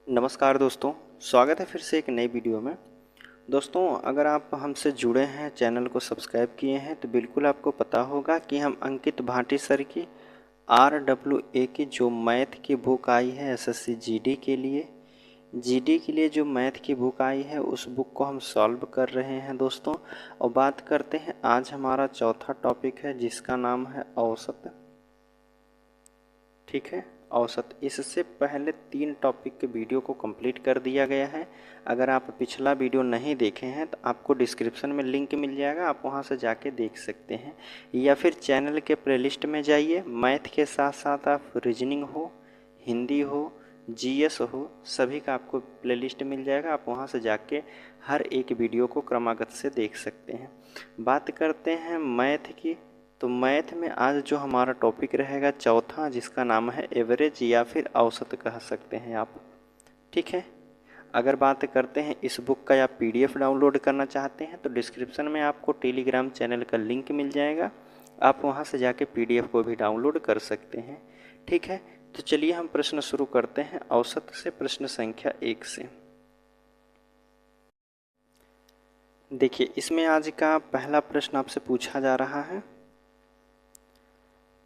नमस्कार दोस्तों, स्वागत है फिर से एक नई वीडियो में। दोस्तों, अगर आप हमसे जुड़े हैं, चैनल को सब्सक्राइब किए हैं, तो बिल्कुल आपको पता होगा कि हम अंकित भाटी सर की RWA की जो मैथ की बुक आई है SSC GD के लिए जो मैथ की बुक आई है उस बुक को हम सॉल्व कर रहे हैं दोस्तों। और बात करते हैं, आज हमारा चौथा टॉपिक है जिसका नाम है औसत। ठीक है, औसत। इससे पहले 3 टॉपिक के वीडियो को कंप्लीट कर दिया गया है। अगर आप पिछला वीडियो नहीं देखे हैं तो आपको डिस्क्रिप्शन में लिंक मिल जाएगा, आप वहां से जाके देख सकते हैं। या फिर चैनल के प्लेलिस्ट में जाइए, मैथ के साथ साथ आप रीजनिंग हो, हिंदी हो, GS हो, सभी का आपको प्लेलिस्ट मिल जाएगा। आप वहां से जाके हर एक वीडियो को क्रमागत से देख सकते हैं। बात करते हैं मैथ की, तो मैथ में आज जो हमारा टॉपिक रहेगा चौथा, जिसका नाम है एवरेज या फिर औसत कह सकते हैं आप। ठीक है, अगर बात करते हैं इस बुक का, आप PDF डाउनलोड करना चाहते हैं तो डिस्क्रिप्शन में आपको टेलीग्राम चैनल का लिंक मिल जाएगा, आप वहां से जाके PDF को भी डाउनलोड कर सकते हैं। ठीक है, तो चलिए हम प्रश्न शुरू करते हैं औसत से, प्रश्न संख्या 1 से। देखिए, इसमें आज का पहला प्रश्न आपसे पूछा जा रहा है।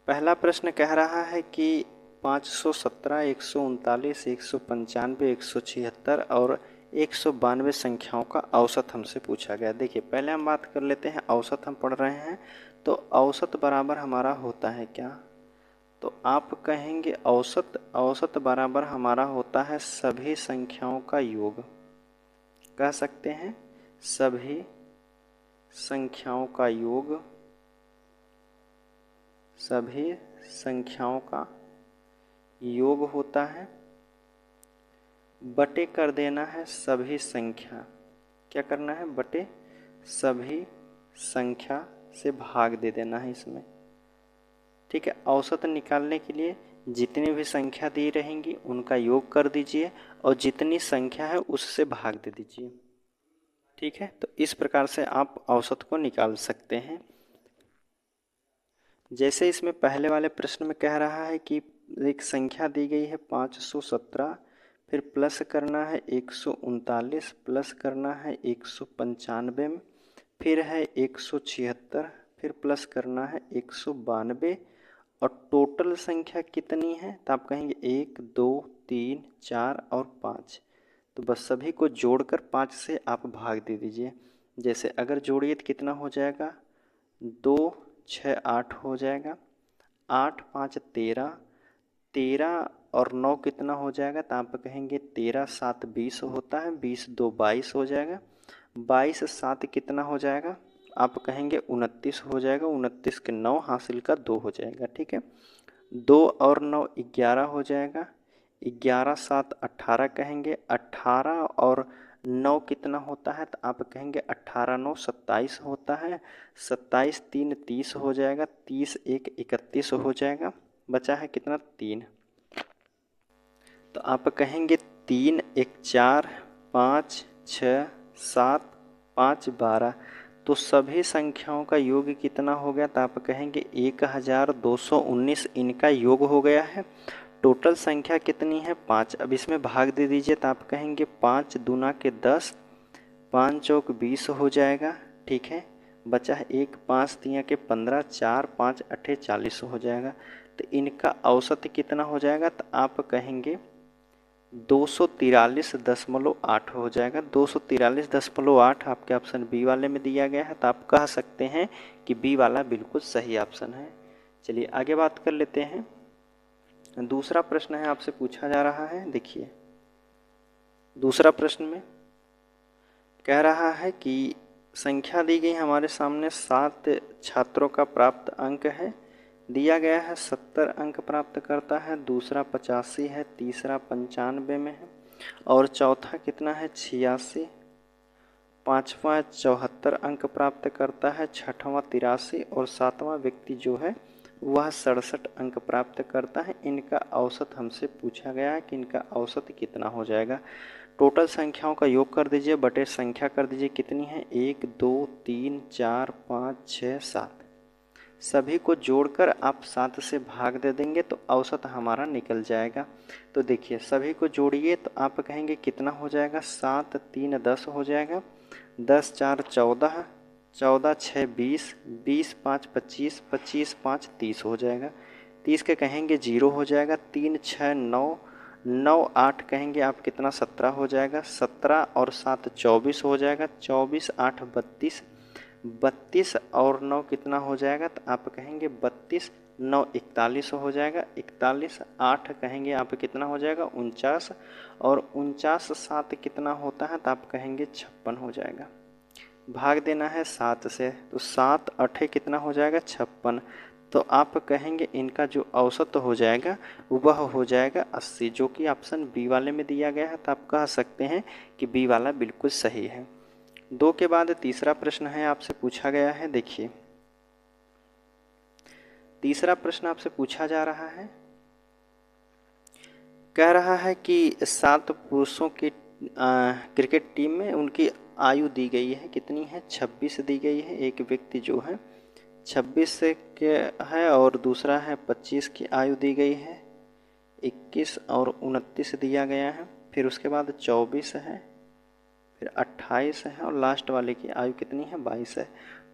पहला प्रश्न कह रहा है कि 517, 139, 195, 176 और 192 संख्याओं का औसत हमसे पूछा गया। देखिए, पहले हम बात कर लेते हैं, औसत हम पढ़ रहे हैं तो औसत बराबर हमारा होता है क्या? तो आप कहेंगे औसत बराबर हमारा होता है सभी संख्याओं का योग। कह सकते हैं सभी संख्याओं का योग, सभी संख्याओं का योग होता है, बटे कर देना है सभी संख्या। क्या करना है? बटे सभी संख्या से भाग दे देना है इसमें। ठीक है, औसत निकालने के लिए जितनी भी संख्या दी रहेंगी उनका योग कर दीजिए और जितनी संख्या है उससे भाग दे दीजिए। ठीक है, तो इस प्रकार से आप औसत को निकाल सकते हैं। जैसे इसमें पहले वाले प्रश्न में कह रहा है कि एक संख्या दी गई है 517, फिर प्लस करना है 139, प्लस करना है 195 में, फिर है 176, फिर प्लस करना है 192 और टोटल संख्या कितनी है? तो आप कहेंगे 1, 2, 3, 4 और 5। तो बस सभी को जोड़कर 5 से आप भाग दे दीजिए। जैसे अगर जोड़िए तो कितना हो जाएगा? 2, 6, 8 हो जाएगा। 8, 5, 13, 13 और 9 कितना हो जाएगा? तो आप कहेंगे 13, 7, 20 होता है, 20, 2, 22 हो जाएगा। 22, 7 कितना हो जाएगा? आप कहेंगे 29 हो जाएगा। 29 के 9 हासिल का 2 हो जाएगा। ठीक है, 2 और 9 11 हो जाएगा। 11, 7, 18 कहेंगे। 18 और 9 कितना होता है? तो आप कहेंगे 18, 9, 27 होता है। 27, 3, 30 हो जाएगा। 30, 1, 31 हो जाएगा। बचा है कितना? 3। तो आप कहेंगे 3, 1, 4, 5, 6, 7, 5, 12। तो सभी संख्याओं का योग कितना हो गया? तो आप कहेंगे 1219 इनका योग हो गया है। टोटल संख्या कितनी है? 5। अब इसमें भाग दे दीजिए तो आप कहेंगे 5 दूना के 10, 5 चौक 20 हो जाएगा। ठीक है, बचा है 1, 5 तिया के 15, 4, 5 अठे 40 हो जाएगा। तो इनका औसत कितना हो जाएगा? तो आप कहेंगे 243.8 हो जाएगा। 243.8 आपके ऑप्शन बी वाले में दिया गया है, तो आप कह सकते हैं कि बी वाला बिल्कुल सही ऑप्शन है। चलिए आगे बात कर लेते हैं। दूसरा प्रश्न है, आपसे पूछा जा रहा है। देखिए, दूसरा प्रश्न में कह रहा है कि संख्या दी गई हमारे सामने 7 छात्रों का प्राप्त अंक है। दिया गया है 70 अंक प्राप्त करता है, दूसरा 85 है, तीसरा 95 में है और चौथा कितना है? 86। पांचवा 74 अंक प्राप्त करता है, छठवां 83 और सातवां व्यक्ति जो है वह 67 अंक प्राप्त करता है। इनका औसत हमसे पूछा गया है कि इनका औसत कितना हो जाएगा। टोटल संख्याओं का योग कर दीजिए, बटे संख्या कर दीजिए कितनी है? 1, 2, 3, 4, 5, 6, 7। सभी को जोड़कर आप 7 से भाग दे देंगे तो औसत हमारा निकल जाएगा। तो देखिए सभी को जोड़िए तो आप कहेंगे कितना हो जाएगा, 7 3 10 हो जाएगा, 10 4 14, 14 6 20, 20 5 25, 25 5 30 हो जाएगा। 30 के कहेंगे 0 हो जाएगा, 3 6 9, 9 8 कहेंगे आप कितना, 17 हो जाएगा, 17 और 7 24 हो जाएगा, 24 8 32, 32 और 9 कितना हो जाएगा, तो आप कहेंगे 32 9 41 हो जाएगा, 41 8 कहेंगे आप कितना हो जाएगा, 49, और 49 7 कितना होता है, तो आप कहेंगे 56 हो जाएगा। भाग देना है 7 से, तो 7 8 कितना हो जाएगा, 56। तो आप कहेंगे इनका जो औसत हो जाएगा वह हो जाएगा 80, जो कि ऑप्शन बी वाले में दिया गया है। तो आप कह सकते हैं कि बी वाला बिल्कुल सही है। 2 के बाद तीसरा प्रश्न है, आपसे पूछा गया है। देखिए तीसरा प्रश्न आपसे पूछा जा रहा है, कह रहा है कि 7 पुरुषों की क्रिकेट टीम में उनकी आयु दी गई है, कितनी है, 26 दी गई है। एक व्यक्ति जो है 26 के है और दूसरा है 25 की आयु दी गई है, 21 और 29 दिया गया है, फिर उसके बाद 24 है, फिर 28 है और लास्ट वाले की आयु कितनी है, 22 है।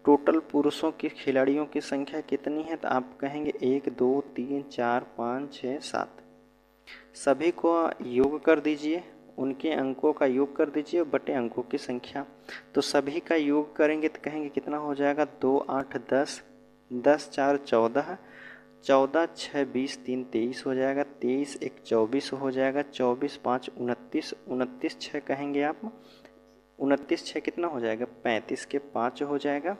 टोटल पुरुषों की खिलाड़ियों की संख्या कितनी है, तो आप कहेंगे 1 2 3 4 5 6 7। सभी को योग कर दीजिए, उनके अंकों का योग कर दीजिए बटे अंकों की संख्या। तो सभी का योग करेंगे तो कहेंगे कितना हो जाएगा, 2 8 10, 10 4 14, 14 6 20, 3 23 हो जाएगा, 23 1 24 हो जाएगा, 24 5 29, 29 6 कहेंगे आप, 29 6 कितना हो जाएगा, 35 के 5 हो जाएगा,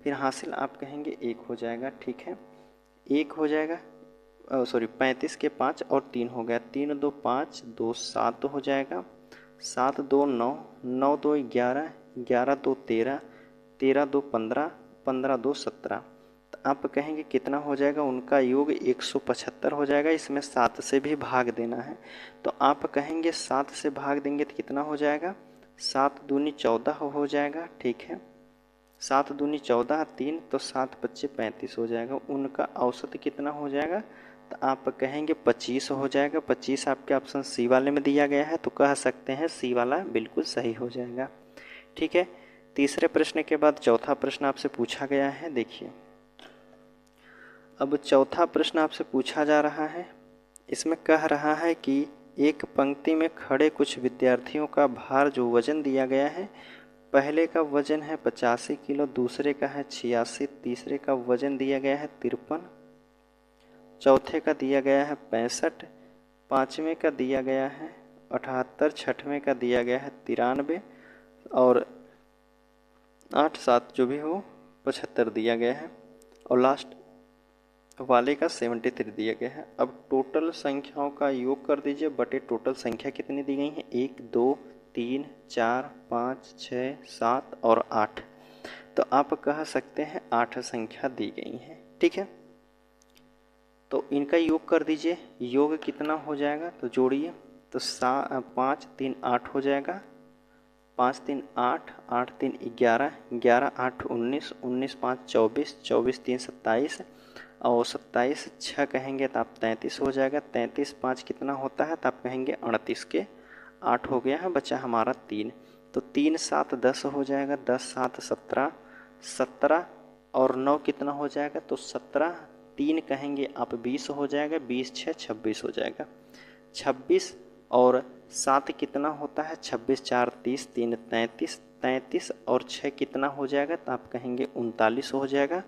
फिर हासिल आप कहेंगे 1 हो जाएगा। ठीक है, 1 हो जाएगा, सॉरी 35 के 5 और 3 हो गया, 3 2 5, 2 7 हो जाएगा, 7 2 9, 9 2 11, 11 2 13, 13 2 15, 15 2 17। तो आप कहेंगे कितना हो जाएगा, उनका योग 175 हो जाएगा। इसमें 7 से भी भाग देना है, तो आप कहेंगे 7 से भाग देंगे तो कितना हो जाएगा, 7 दूनी 14 हो जाएगा। ठीक है, 7 दूनी 14, 3 तो 7 25 35 हो जाएगा। उनका औसत कितना हो जाएगा, तो आप कहेंगे 25 हो जाएगा। 25 आपके ऑप्शन सी वाले में दिया गया है, तो कह सकते हैं सी वाला बिल्कुल सही हो जाएगा। ठीक है, तीसरे प्रश्न के बाद चौथा प्रश्न आपसे पूछा गया है। देखिए अब चौथा प्रश्न आपसे पूछा जा रहा है, इसमें कह रहा है कि एक पंक्ति में खड़े कुछ विद्यार्थियों का भार जो वजन दिया गया है, पहले का वजन है 85 किलो, दूसरे का है 86, तीसरे का वजन दिया गया है 53, चौथे का दिया गया है 65, पाँचवें का दिया गया है 78, छठवें का दिया गया है 93 और 8 7 जो भी हो 75 दिया गया है, और लास्ट वाले का 73 दिया गया है। अब टोटल संख्याओं का योग कर दीजिए बटे टोटल संख्या कितनी दी गई है, 1 2 3 4 5 6 7 और 8। तो आप कह सकते हैं 8 संख्या दी गई है। ठीक है, तो इनका योग कर दीजिए, योग कितना हो जाएगा, तो जोड़िए, तो 5 3 8 हो जाएगा, 5 3 8, 8 3 11, 11 8 19, 19 5 24, 24 3 27 और 27 6 कहेंगे तो आप 33 हो जाएगा। 33 5 कितना होता है, तो आप कहेंगे 38 के 8 हो गया है, बचा हमारा 3। तो 3 7 10 हो जाएगा, 10 7 17, 17 और 9 कितना हो जाएगा, तो 17, 3 कहेंगे आप 20 हो जाएगा, 20 6 26 हो जाएगा। 26 और 7 कितना होता है, 26 4 30, 3 33, 33 और 6 कितना हो जाएगा, तो आप कहेंगे 39 हो जाएगा।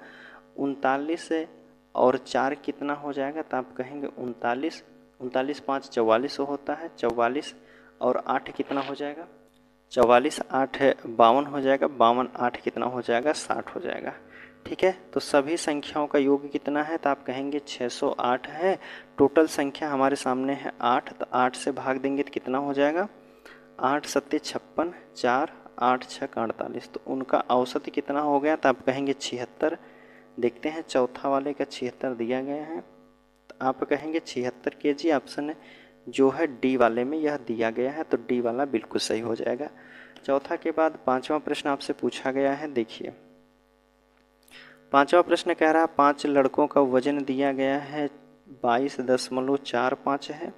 39 और 4 कितना हो जाएगा, तो आप कहेंगे 39, 39 5 44 होता है, 44 और 8 कितना हो जाएगा, 44 8 52 हो जाएगा, 52 8 कितना हो जाएगा, 60 हो जाएगा। ठीक है, तो सभी संख्याओं का योग कितना है, तो आप कहेंगे 608 है। टोटल संख्या हमारे सामने है 8, तो 8 से भाग देंगे तो कितना हो जाएगा, 8 7 56, 4 8 6 48। तो उनका औसत कितना हो गया, तो आप कहेंगे 76। देखते हैं चौथा वाले का 76 दिया गया है, तो आप कहेंगे 76 kg ऑप्शन जो है डी वाले में यह दिया गया है, तो डी वाला बिल्कुल सही हो जाएगा। चौथा के बाद पांचवा प्रश्न आपसे पूछा गया है। देखिए पांचवा प्रश्न कह रहा है 5 लड़कों का वजन दिया गया है 22.45 है।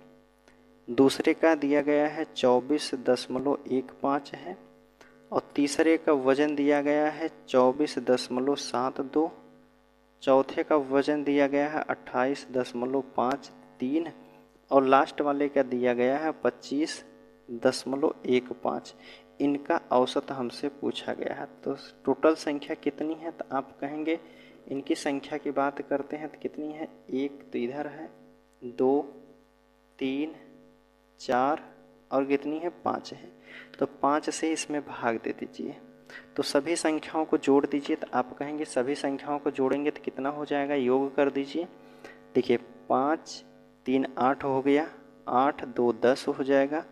दूसरे का दिया गया है 24.15 है और तीसरे का वजन दिया गया है 24.72। चौथे का वजन दिया गया है 28.53 और लास्ट वाले का दिया गया है 25.15। इनका औसत हमसे पूछा गया है। तो टोटल संख्या कितनी है, तो आप कहेंगे इनकी संख्या की बात करते हैं तो कितनी है, 1 तो इधर है, 2 3 4 और कितनी है, 5 है। तो 5 से इसमें भाग दे दीजिए। तो सभी संख्याओं को जोड़ दीजिए। तो आप कहेंगे सभी संख्याओं को जोड़ेंगे तो कितना हो जाएगा, योग कर दीजिए। देखिए 5 3 8 हो गया, 8 2 10 हो जाएगा,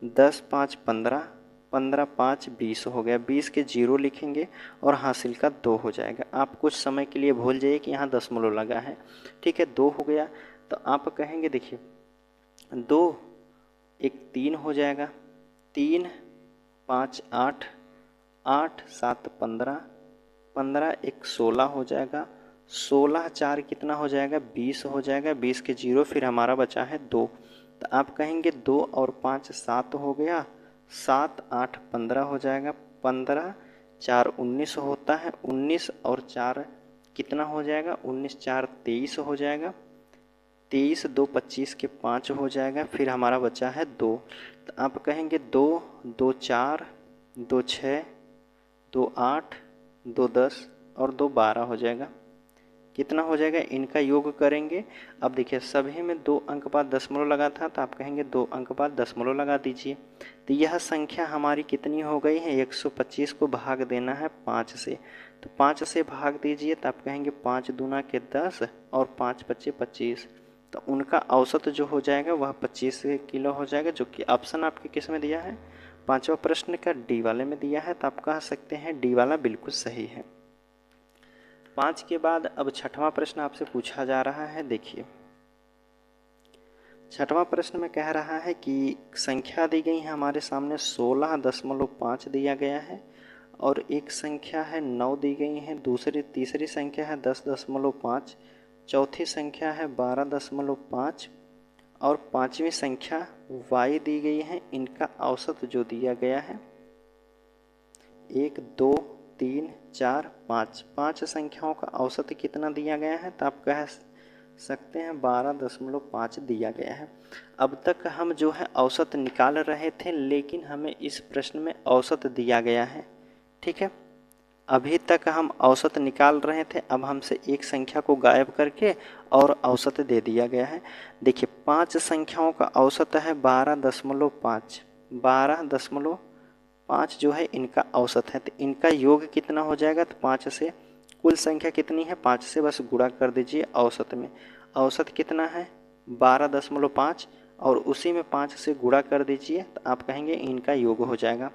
10 5 15, 15 5 20 हो गया। 20 के 0 लिखेंगे और हासिल का 2 हो जाएगा। आप कुछ समय के लिए भूल जाइए कि यहाँ दशमलव लगा है, ठीक है। 2 हो गया तो आप कहेंगे देखिए 2 1 3 हो जाएगा, 3 5 8, 8 7 15, 15 1 16 हो जाएगा, 16 4 कितना हो जाएगा, 20 हो जाएगा। 20 के 0 फिर हमारा बचा है 2। तो आप कहेंगे 2 और 5 7 हो गया, 7 8 15 हो जाएगा, 15 4 19 होता है, 19 और 4 कितना हो जाएगा, 19 4 23 हो जाएगा, 23 2 25 के 5 हो जाएगा। फिर हमारा बचा है 2। तो आप कहेंगे 2 2 4 2 6 2 8 2 10 और 2 12 हो जाएगा। कितना हो जाएगा, इनका योग करेंगे। अब देखिए सभी में 2 अंक बाद दशमलव लगा था, तो आप कहेंगे 2 अंक बाद दशमलव लगा दीजिए। तो यह संख्या हमारी कितनी हो गई है, 125 को भाग देना है 5 से। तो 5 से भाग दीजिए। तो आप कहेंगे 5 दूना के 10 और 5 पच्चे 25। तो उनका औसत जो हो जाएगा वह 25 किलो हो जाएगा, जो कि ऑप्शन आपके किस में दिया है, पांचवा प्रश्न का डी वाले में दिया है। तो आप कह सकते हैं डी वाला बिल्कुल सही है। 5 के बाद अब छठवां प्रश्न आपसे पूछा जा रहा है। देखिए छठवां प्रश्न में कह रहा है कि संख्या दी गई है हमारे सामने 16.5 दिया गया है और एक संख्या है 9 दी गई है, तीसरी संख्या है 10.5, चौथी संख्या है 12.5 और पांचवी संख्या y दी गई है। इनका औसत जो दिया गया है 1 2 3 4 5, 5 संख्याओं का औसत कितना दिया गया है, तो आप कह सकते हैं 12.5 दिया गया है। अब तक हम जो है औसत निकाल रहे थे, लेकिन हमें इस प्रश्न में औसत दिया गया है, ठीक है। अभी तक हम औसत निकाल रहे थे, अब हमसे एक संख्या को गायब करके और औसत दे दिया गया है। देखिए 5 संख्याओं का औसत है 12.5, 12.5 जो है इनका औसत है। तो इनका योग कितना हो जाएगा, तो 5 से कुल संख्या कितनी है, 5 से बस गुणा कर दीजिए औसत में। औसत कितना है 12.5 और उसी में 5 से गुणा कर दीजिए। तो आप कहेंगे इनका योग हो जाएगा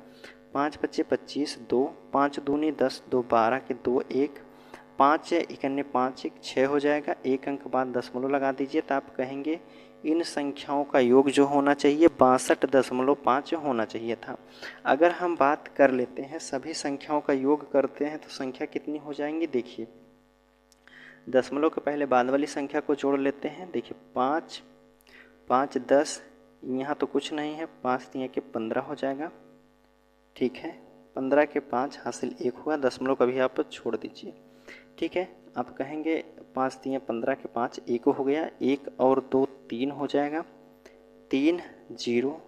5 पच्चे 25, 2 5 दूनी 10, 2 12 के 2 1, 5 इकन्ने 5 1 6 हो जाएगा। एक अंक बाद दशमलव लगा दीजिए। तो आप कहेंगे इन संख्याओं का योग जो होना चाहिए 62.5 होना चाहिए था। अगर हम बात कर लेते हैं सभी संख्याओं का योग करते हैं तो संख्या कितनी हो जाएंगी, देखिए दशमलव के पहले बाद वाली संख्या को जोड़ लेते हैं। देखिए 5 5 10, यहाँ तो कुछ नहीं है, 5 3 के 15 हो जाएगा, ठीक है। 15 के 5 हासिल 1 हुआ, दशमलव कभी आप छोड़ दीजिए, ठीक है। आप कहेंगे 5 3 15 के 5 1 हो गया, 1 और 2 3 हो जाएगा, 3 0,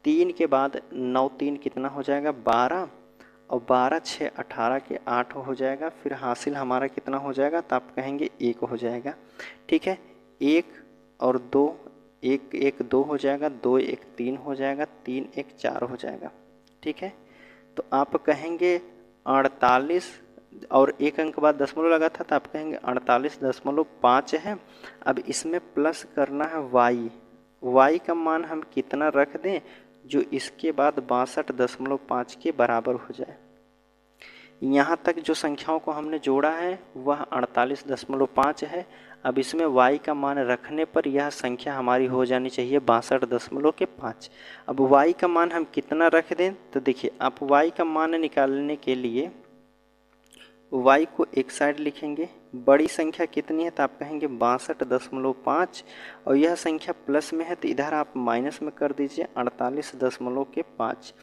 3 के बाद 9 3 कितना हो जाएगा 12 और 12 6 18 के 8 हो जाएगा। फिर हासिल हमारा कितना हो जाएगा, तो आप कहेंगे 1 हो जाएगा, ठीक है। 1 और 2, 1 1 2 हो जाएगा, 2 1 3 हो जाएगा, 3 1 4 हो जाएगा, ठीक है। तो आप कहेंगे 48 और एक अंक बाद दशमलव लगा था, तो आप कहेंगे 48.5 है। अब इसमें प्लस करना है y का मान हम कितना रख दें जो इसके बाद 62.5 के बराबर हो जाए। यहाँ तक जो संख्याओं को हमने जोड़ा है वह 48.5 है। अब इसमें y का मान रखने पर यह संख्या हमारी हो जानी चाहिए 62.5। अब y का मान हम कितना रख दें, तो देखिए आप y का मान निकालने के लिए y को एक साइड लिखेंगे। बड़ी संख्या कितनी है तो आप कहेंगे 62.5 और यह संख्या प्लस में है तो इधर आप माइनस में कर दीजिए 48.5।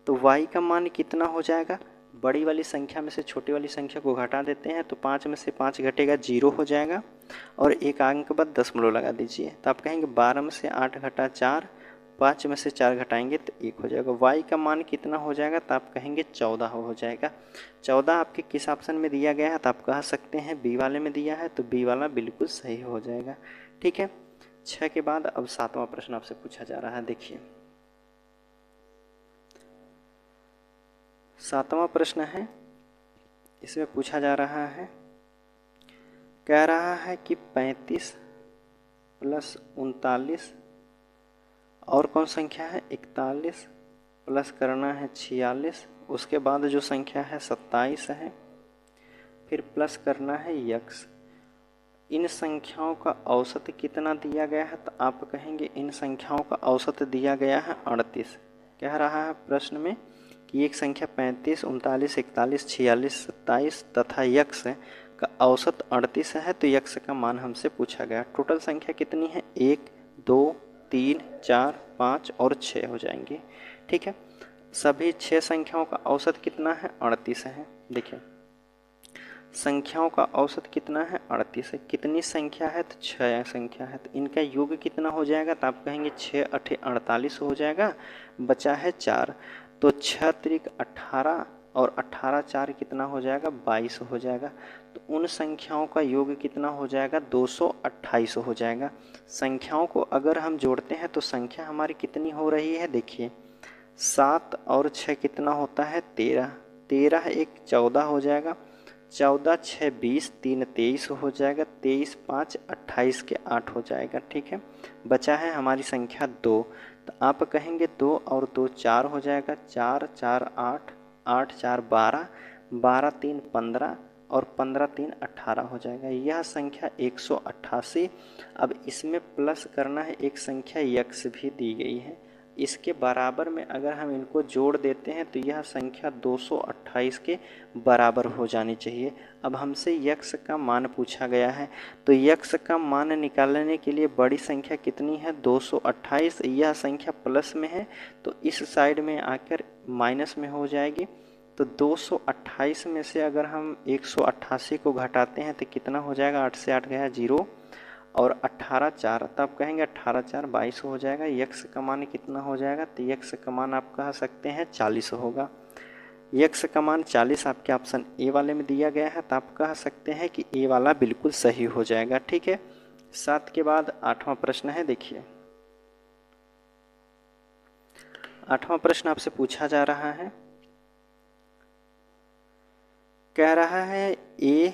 तो y का मान कितना हो जाएगा, बड़ी वाली संख्या में से छोटी वाली संख्या को घटा देते हैं तो 5 में से 5 घटेगा 0 हो जाएगा और एक अंक के बाद दशमलव लगा दीजिए। तो आप कहेंगे 12 में से 8 घटा 4, 5 में से 4 घटाएंगे तो 1 हो जाएगा। y का मान कितना हो जाएगा तो आप कहेंगे 14 हो जाएगा। 14 आपके किस ऑप्शन में दिया गया है तो आप कह सकते हैं बी वाले में दिया है, तो बी वाला बिल्कुल सही हो जाएगा। ठीक है, 6 के बाद अब 7वां प्रश्न आपसे पूछा जा रहा है। देखिए 7वां प्रश्न है, इसमें पूछा जा रहा है, कह रहा है कि 35 प्लस 39 और कौन संख्या है 41 प्लस करना है 46, उसके बाद जो संख्या है 27 है, फिर प्लस करना है x। इन संख्याओं का औसत कितना दिया गया है तो आप कहेंगे इन संख्याओं का औसत दिया गया है 38। कह रहा है प्रश्न में कि एक संख्या 35, 39, 41, 46, 27 तथा x का औसत 38 है, तो x का मान हमसे पूछा गया। टोटल संख्या कितनी है 1, 2, 3, 4, 5 और 6 हो जाएंगे। ठीक है, सभी 6 संख्याओं का औसत कितना है 38 है। देखिए संख्याओं का औसत कितना है 38 है, कितनी संख्या है तो 6 संख्या है, तो इनका योग कितना हो जाएगा तो आप कहेंगे 6 8 48 हो जाएगा, बचा है 4, तो 6 त्रिक 18 और 18 4 कितना हो जाएगा 22 हो जाएगा। तो उन संख्याओं का योग कितना हो जाएगा 228 हो जाएगा। संख्याओं को अगर हम जोड़ते हैं तो संख्या हमारी कितनी हो रही है, देखिए 7 और 6 कितना होता है 13, 13 एक 14 हो जाएगा, 14 6 20, 3 23 हो जाएगा, 23 5 28 के 8 हो जाएगा। ठीक है, बचा है हमारी संख्या 2, तो आप कहेंगे 2 और 2 4 हो जाएगा, 4 4 8, 8 4 12, 12 3 15 और 15 3 18 हो जाएगा। यह संख्या 188। अब इसमें प्लस करना है एक संख्या x भी दी गई है, इसके बराबर में अगर हम इनको जोड़ देते हैं तो यह संख्या 228 के बराबर हो जानी चाहिए। अब हमसे x का मान पूछा गया है, तो x का मान निकालने के लिए बड़ी संख्या कितनी है 228, यह संख्या प्लस में है तो इस साइड में आकर माइनस में हो जाएगी। तो 228 में से अगर हम 188 को घटाते हैं तो कितना हो जाएगा, 8 से 8 गया 0 और 18 4, तब कहेंगे 18 4 22 हो जाएगा। x का मान कितना हो जाएगा तो x का मान आप कह सकते हैं 40 होगा। x का मान 40 आपके ऑप्शन ए वाले में दिया गया है, तो आप कह सकते हैं कि ए वाला बिल्कुल सही हो जाएगा। ठीक है, 7 के बाद 8वां प्रश्न है। देखिए 8वां प्रश्न आपसे पूछा जा रहा है, कह रहा है ए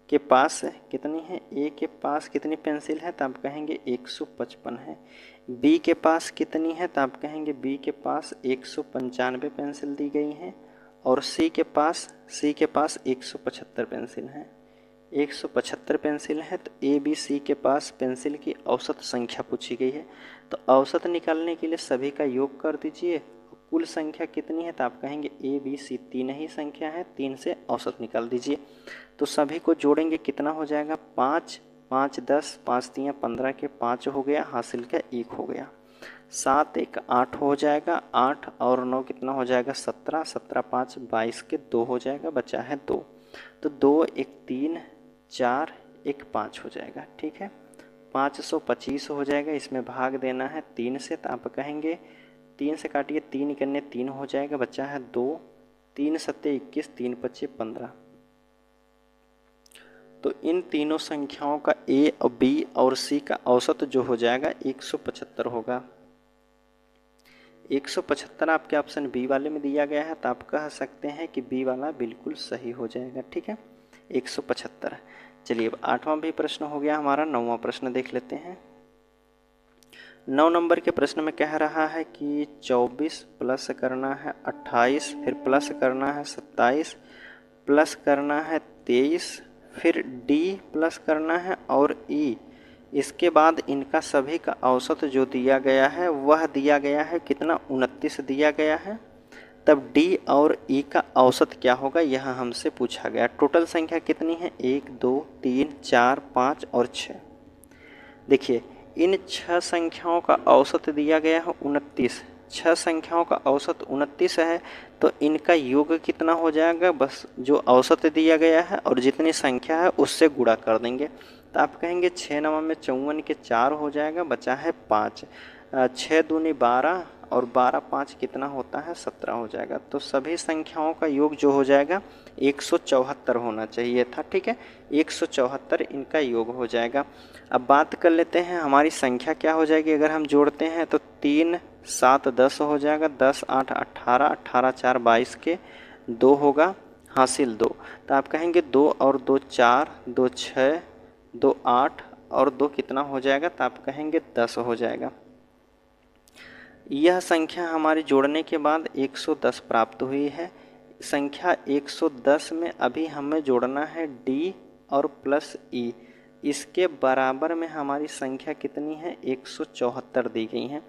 के पास कितनी है, ए के पास कितनी पेंसिल है तो आप कहेंगे 155 है। बी के पास कितनी है तो आप कहेंगे बी के पास 195 पेंसिल दी गई हैं और सी के पास 175 पेंसिल हैं। 175 पेंसिल है तो ए बी सी के पास पेंसिल की औसत संख्या पूछी गई है, तो औसत निकालने के लिए सभी का योग कर दीजिए। कुल संख्या कितनी है तो आप कहेंगे ए बी सी 3 ही संख्या है, 3 से औसत निकाल दीजिए। तो सभी को जोड़ेंगे कितना हो जाएगा 5 5 10, 5 3 15 के 5 हो गया, हासिल का 1 हो गया, 7 1 8 हो जाएगा, 8 और 9 कितना हो जाएगा 17, 17 5 22 के 2 हो जाएगा, बचा है 2, तो 2 1 3 4 1 5 हो जाएगा। ठीक है, 525 हो जाएगा, इसमें भाग देना है 3 से, तो आप कहेंगे 3 से काटिए 3 करने 3 हो जाएगा, बचा है 2, 3 7 21, 3 25 15। तो इन तीनों संख्याओं का ए और बी और सी का औसत जो हो जाएगा 175 होगा। 175 आपके ऑप्शन बी वाले में दिया गया है, तो आप कह सकते हैं कि बी वाला बिल्कुल सही हो जाएगा। ठीक है, 175। चलिए अब 8वां भी प्रश्न हो गया हमारा। 9वां प्रश्न देख लेते हैं। 9 नंबर के प्रश्न में कह रहा है कि 24 प्लस करना है 28, फिर प्लस करना है 27, प्लस करना है 23, फिर डी प्लस करना है और ई, इसके बाद इनका सभी का औसत जो दिया गया है वह दिया गया है कितना 29 दिया गया है। तब डी और ई का औसत क्या होगा, यह हमसे पूछा गया। टोटल संख्या कितनी है, 1 2 3 4 5 और 6। देखिए इन 6 संख्याओं का औसत दिया गया है 29। 6 संख्याओं का औसत 29 है, तो इनका योग कितना हो जाएगा, बस जो औसत दिया गया है और जितनी संख्या है उससे गुणा कर देंगे। तो आप कहेंगे 6 9 में 54 के 4 हो जाएगा, बचा है 5। 6 दूनी 12 और 12 5 कितना होता है, 17 हो जाएगा। तो सभी संख्याओं का योग जो हो जाएगा 174 होना चाहिए था। ठीक है, 174 इनका योग हो जाएगा। अब बात कर लेते हैं हमारी संख्या क्या हो जाएगी, अगर हम जोड़ते हैं तो 3 7 10 हो जाएगा, 10 8 18, 18 4 22 के 2 होगा, हासिल 2। तो आप कहेंगे 2 और 2 4, 2 6, 2 8 और 2 कितना हो जाएगा, तो आप कहेंगे 10 हो जाएगा। यह संख्या हमारी जोड़ने के बाद 110 प्राप्त हुई है। संख्या 110 में अभी हमें जोड़ना है डी और प्लस ई। इसके बराबर में हमारी संख्या कितनी है, 174 दी गई है।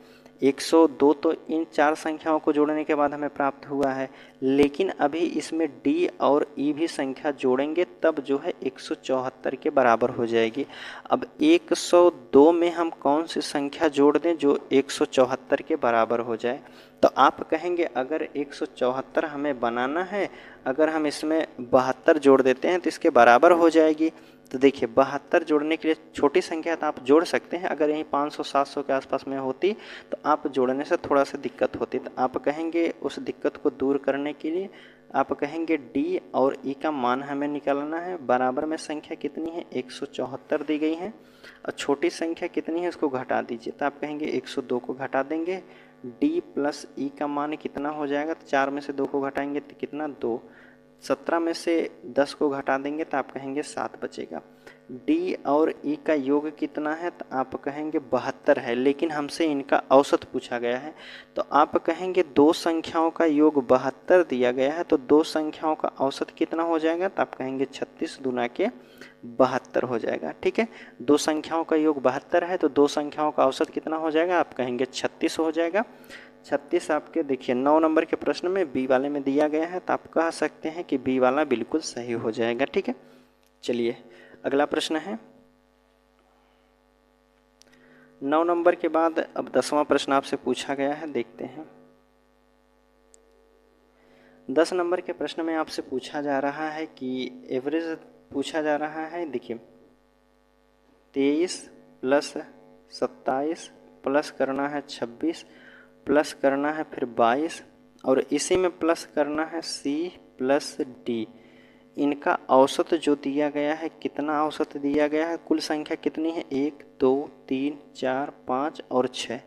102 तो इन 4 संख्याओं को जोड़ने के बाद हमें प्राप्त हुआ है, लेकिन अभी इसमें डी और ई भी संख्या जोड़ेंगे तब जो है 174 के बराबर हो जाएगी। अब 102 में हम कौन सी संख्या जोड़ दें जो 174 के बराबर हो जाए, तो आप कहेंगे अगर 174 हमें बनाना है, अगर हम इसमें 72 जोड़ देते हैं तो इसके बराबर हो जाएगी। तो देखिए 72 जोड़ने के लिए छोटी संख्या तो आप जोड़ सकते हैं, अगर यहीं 500 700 के आसपास में होती तो आप जोड़ने से थोड़ा सा दिक्कत होती। तो आप कहेंगे उस दिक्कत को दूर करने के लिए आप कहेंगे डी और ई का मान हमें निकालना है। बराबर में संख्या कितनी है, 174 दी गई है और छोटी संख्या कितनी है उसको घटा दीजिए। तो आप कहेंगे 102 को घटा देंगे, डी प्लस ई का मान कितना हो जाएगा, तो 4 में से 2 को घटाएंगे तो कितना 2। 17 में से 10 को घटा देंगे तो आप कहेंगे 7 बचेगा। डी और ई का योग कितना है, तो आप कहेंगे 72 है, लेकिन हमसे इनका औसत पूछा गया है। तो आप कहेंगे दो संख्याओं का योग 72 दिया गया है, तो दो संख्याओं का औसत कितना हो जाएगा, तो आप कहेंगे 36 दूना के 72 हो जाएगा। ठीक है, दो संख्याओं का योग 72 है, तो दो संख्याओं का औसत कितना हो जाएगा, आप कहेंगे 36 हो जाएगा। 36 आपके देखिए 9 नंबर के प्रश्न में बी वाले में दिया गया है, तो आप कह सकते हैं कि बी वाला बिल्कुल सही हो जाएगा। ठीक है, चलिए अगला प्रश्न है 9 नंबर के बाद अब 10वां प्रश्न आपसे पूछा गया है, देखते हैं। 10 नंबर के प्रश्न में आपसे पूछा जा रहा है कि एवरेज पूछा जा रहा है। देखिए 23 प्लस 27 प्लस करना है 26 प्लस करना है फिर 22 और इसी में प्लस करना है सी प्लस डी। इनका औसत जो दिया गया है, कितना औसत दिया गया है, कुल संख्या कितनी है, 1 2 3 4 5 और 6।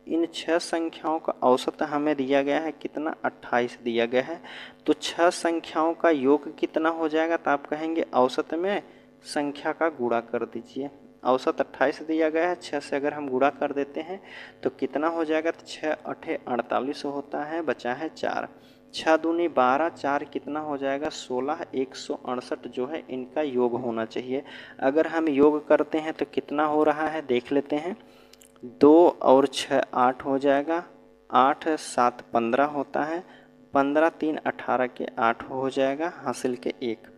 इन 6 संख्याओं का औसत हमें दिया गया है कितना, 28 दिया गया है। तो 6 संख्याओं का योग कितना हो जाएगा, तो आप कहेंगे औसत में संख्या का गुणा कर दीजिए। औसत 28 दिया गया है, 6 से अगर हम गुणा कर देते हैं तो कितना हो जाएगा, तो 6 8 48 होता है, बचा है 4। 6 दूनी 12, 4 कितना हो जाएगा 16, 168 जो है इनका योग होना चाहिए। अगर हम योग करते हैं तो कितना हो रहा है देख लेते हैं। 2 और 6 8 हो जाएगा, 8 7 15 होता है, 15 3 18 के 8 हो जाएगा, हासिल के 1।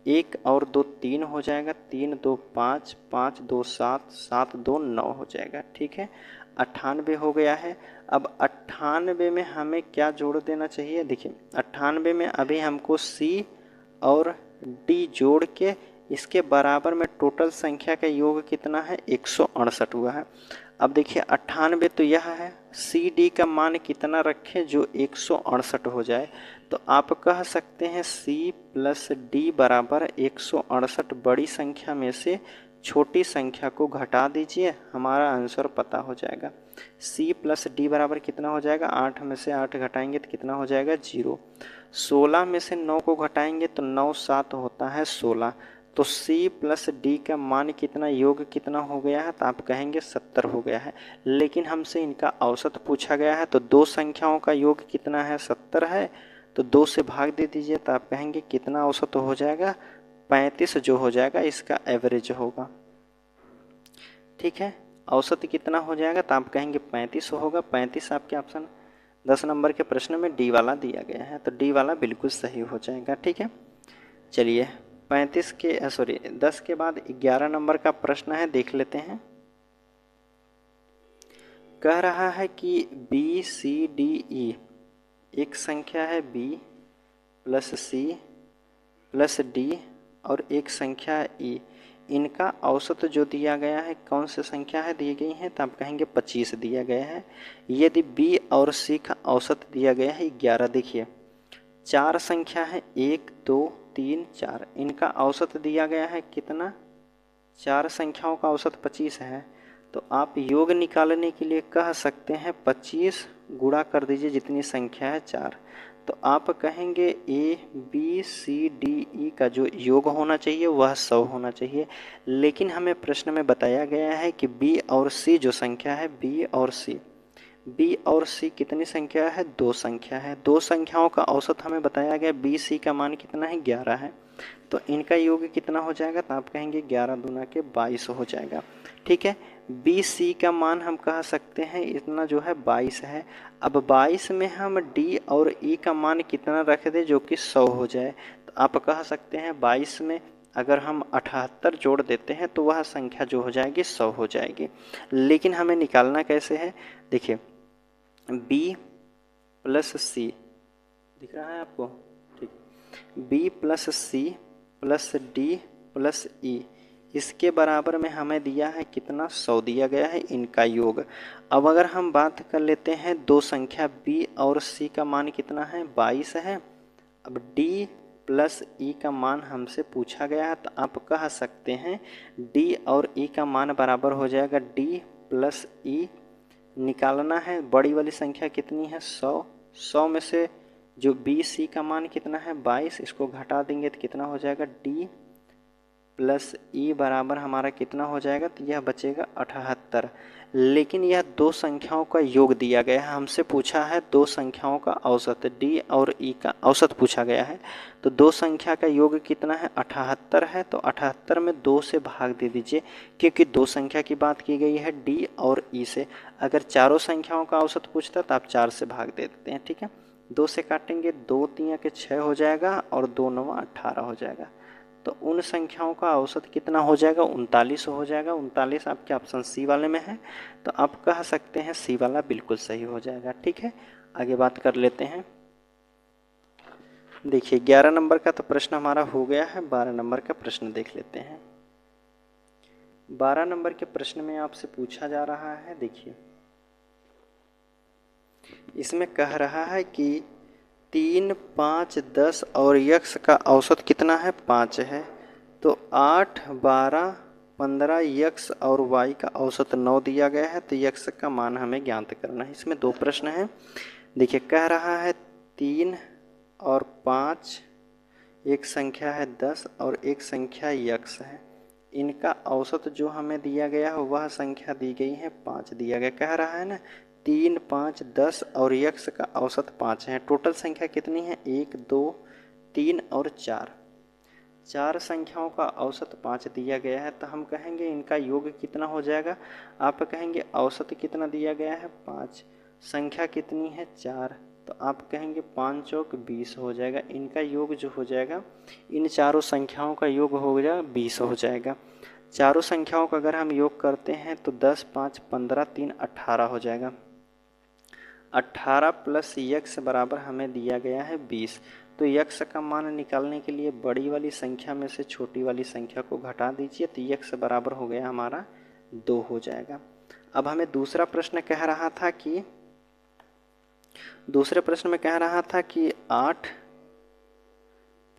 1 और 2 3 हो जाएगा, 3 2 5, 5 2 7, 7 2 9 हो जाएगा। ठीक है, 98 हो गया है। अब 98 में हमें क्या जोड़ देना चाहिए, देखिए 98 में अभी हमको सी और डी जोड़ के इसके बराबर में टोटल संख्या का योग कितना है, 168 हुआ है। अब देखिए 98 तो यह है, सी डी का मान कितना रखें जो 168 हो जाए, तो आप कह सकते हैं सी प्लस डी बराबर 168। बड़ी संख्या में से छोटी संख्या को घटा दीजिए, हमारा आंसर पता हो जाएगा। सी प्लस डी बराबर कितना हो जाएगा, 8 में से 8 घटाएंगे तो कितना हो जाएगा 0। 16 में से 9 को घटाएंगे तो 9 7 होता है 16। तो सी प्लस डी का मान कितना, योग कितना हो गया है, तो आप कहेंगे 70 हो गया है। लेकिन हमसे इनका औसत पूछा गया है, तो दो संख्याओं का योग कितना है, 70 है, तो 2 से भाग दे दीजिए, तो आप कहेंगे कितना औसत हो जाएगा, 35 जो हो जाएगा इसका एवरेज होगा। ठीक है, औसत कितना हो जाएगा, तो आप कहेंगे 35 होगा। 35 आपके ऑप्शन 10 नंबर के प्रश्न में डी वाला दिया गया है, तो डी वाला बिल्कुल सही हो जाएगा। ठीक है, चलिए 10 के बाद 11 नंबर का प्रश्न है, देख लेते हैं। कह रहा है कि बी सी डी ई एक संख्या है B plus C plus D और एक संख्या है ई, इनका औसत जो दिया गया है कौन सी संख्या है दी गई है, तो आप कहेंगे 25 दिया गया है। यदि बी और सी का औसत दिया गया है 11, देखिए 4 संख्या है 1 2 3 4, इनका औसत दिया गया है कितना, 4 संख्याओं का औसत 25 है। तो आप योग निकालने के लिए कह सकते हैं 25 गुणा कर दीजिए जितनी संख्या है 4, तो आप कहेंगे A B C D E का जो योग होना चाहिए वह 100 होना चाहिए। लेकिन हमें प्रश्न में बताया गया है कि बी और सी जो संख्या है, बी और सी कितनी संख्या है, 2 संख्या है। 2 संख्याओं का औसत हमें बताया गया, बी सी का मान कितना है, 11 है। तो इनका योग कितना हो जाएगा, तो आप कहेंगे 11 दूना के 22 हो जाएगा। ठीक है, बी सी का मान हम कह सकते हैं इतना जो है 22 है। अब 22 में हम डी और ई का मान कितना रख दें जो कि 100 हो जाए, तो आप कह सकते हैं 22 में अगर हम 78 जोड़ देते हैं तो वह संख्या जो हो जाएगी 100 हो जाएगी। लेकिन हमें निकालना कैसे है, देखिए बी प्लस सी दिख रहा है आपको, ठीक, B plus C plus D plus E, इसके बराबर में हमें दिया है कितना, 100 दिया गया है इनका योग। अब अगर हम बात कर लेते हैं 2 संख्या बी और सी का मान कितना है, 22 है। अब डी प्लस ई का मान हमसे पूछा गया है, तो आप कह सकते हैं डी और ई का मान बराबर हो जाएगा डी प्लस ई। निकालना है बड़ी वाली संख्या कितनी है, 100। 100 में से जो बी सी का मान कितना है 22, इसको घटा देंगे तो कितना हो जाएगा, डी प्लस ई बराबर हमारा कितना हो जाएगा, तो यह बचेगा 78। लेकिन यह 2 संख्याओं का योग दिया गया है, हमसे पूछा है 2 संख्याओं का औसत, डी और ई का औसत पूछा गया है। तो 2 संख्या का योग कितना है, 78 है। तो 78 में 2 से भाग दे दीजिए, क्योंकि 2 संख्या की बात की गई है डी और ई से। अगर चारों संख्याओं का औसत पूछता तो आप 4 से भाग दे देते हैं। ठीक है, 2 से काटेंगे, 2 3 के 6 हो जाएगा और 2 9 18 हो जाएगा। तो उन संख्याओं का औसत कितना हो जाएगा, 39 हो जाएगा। 39 आपके ऑप्शन सी वाले में है, तो आप कह सकते हैं सी वाला बिल्कुल सही हो जाएगा। ठीक है, आगे बात कर लेते हैं। देखिए 11 नंबर का तो प्रश्न हमारा हो गया है, 12 नंबर का प्रश्न देख लेते हैं। 12 नंबर के प्रश्न में आपसे पूछा जा रहा है, देखिए इसमें कह रहा है कि 3 5 10 और यक्स का औसत कितना है, 5 है। तो 8 12 15 यक्स और वाई का औसत 9 दिया गया है, तो यक्स का मान हमें ज्ञात करना है। इसमें 2 प्रश्न हैं। देखिए कह रहा है 3 और 5, एक संख्या है 10 और एक संख्या यक्स है, इनका औसत जो हमें दिया गया है वह संख्या दी गई है 5 दिया गया। कह रहा है ना 3 5 10 और यक्स का औसत 5 है। टोटल संख्या कितनी है, 1 2 3 और 4, 4 संख्याओं का औसत 5 दिया गया है। तो हम कहेंगे इनका योग कितना हो जाएगा, आप कहेंगे औसत कितना दिया गया है 5, संख्या कितनी है 4, तो आप कहेंगे 5 चौक 20 हो जाएगा। इनका योग जो हो जाएगा, इन चारों संख्याओं का योग हो जाएगा 20 हो जाएगा। चारों संख्याओं का अगर हम योग करते हैं तो 10 5 15 3 18 हो जाएगा। 18 प्लस यक्स बराबर हमें दिया गया है 20। तो यक्स का मान निकालने के लिए बड़ी वाली संख्या में से छोटी वाली संख्या को घटा दीजिए, तो यक्स बराबर हो गया हमारा 2 हो जाएगा। अब हमें दूसरा प्रश्न कह रहा था कि दूसरे प्रश्न में कह रहा था कि 8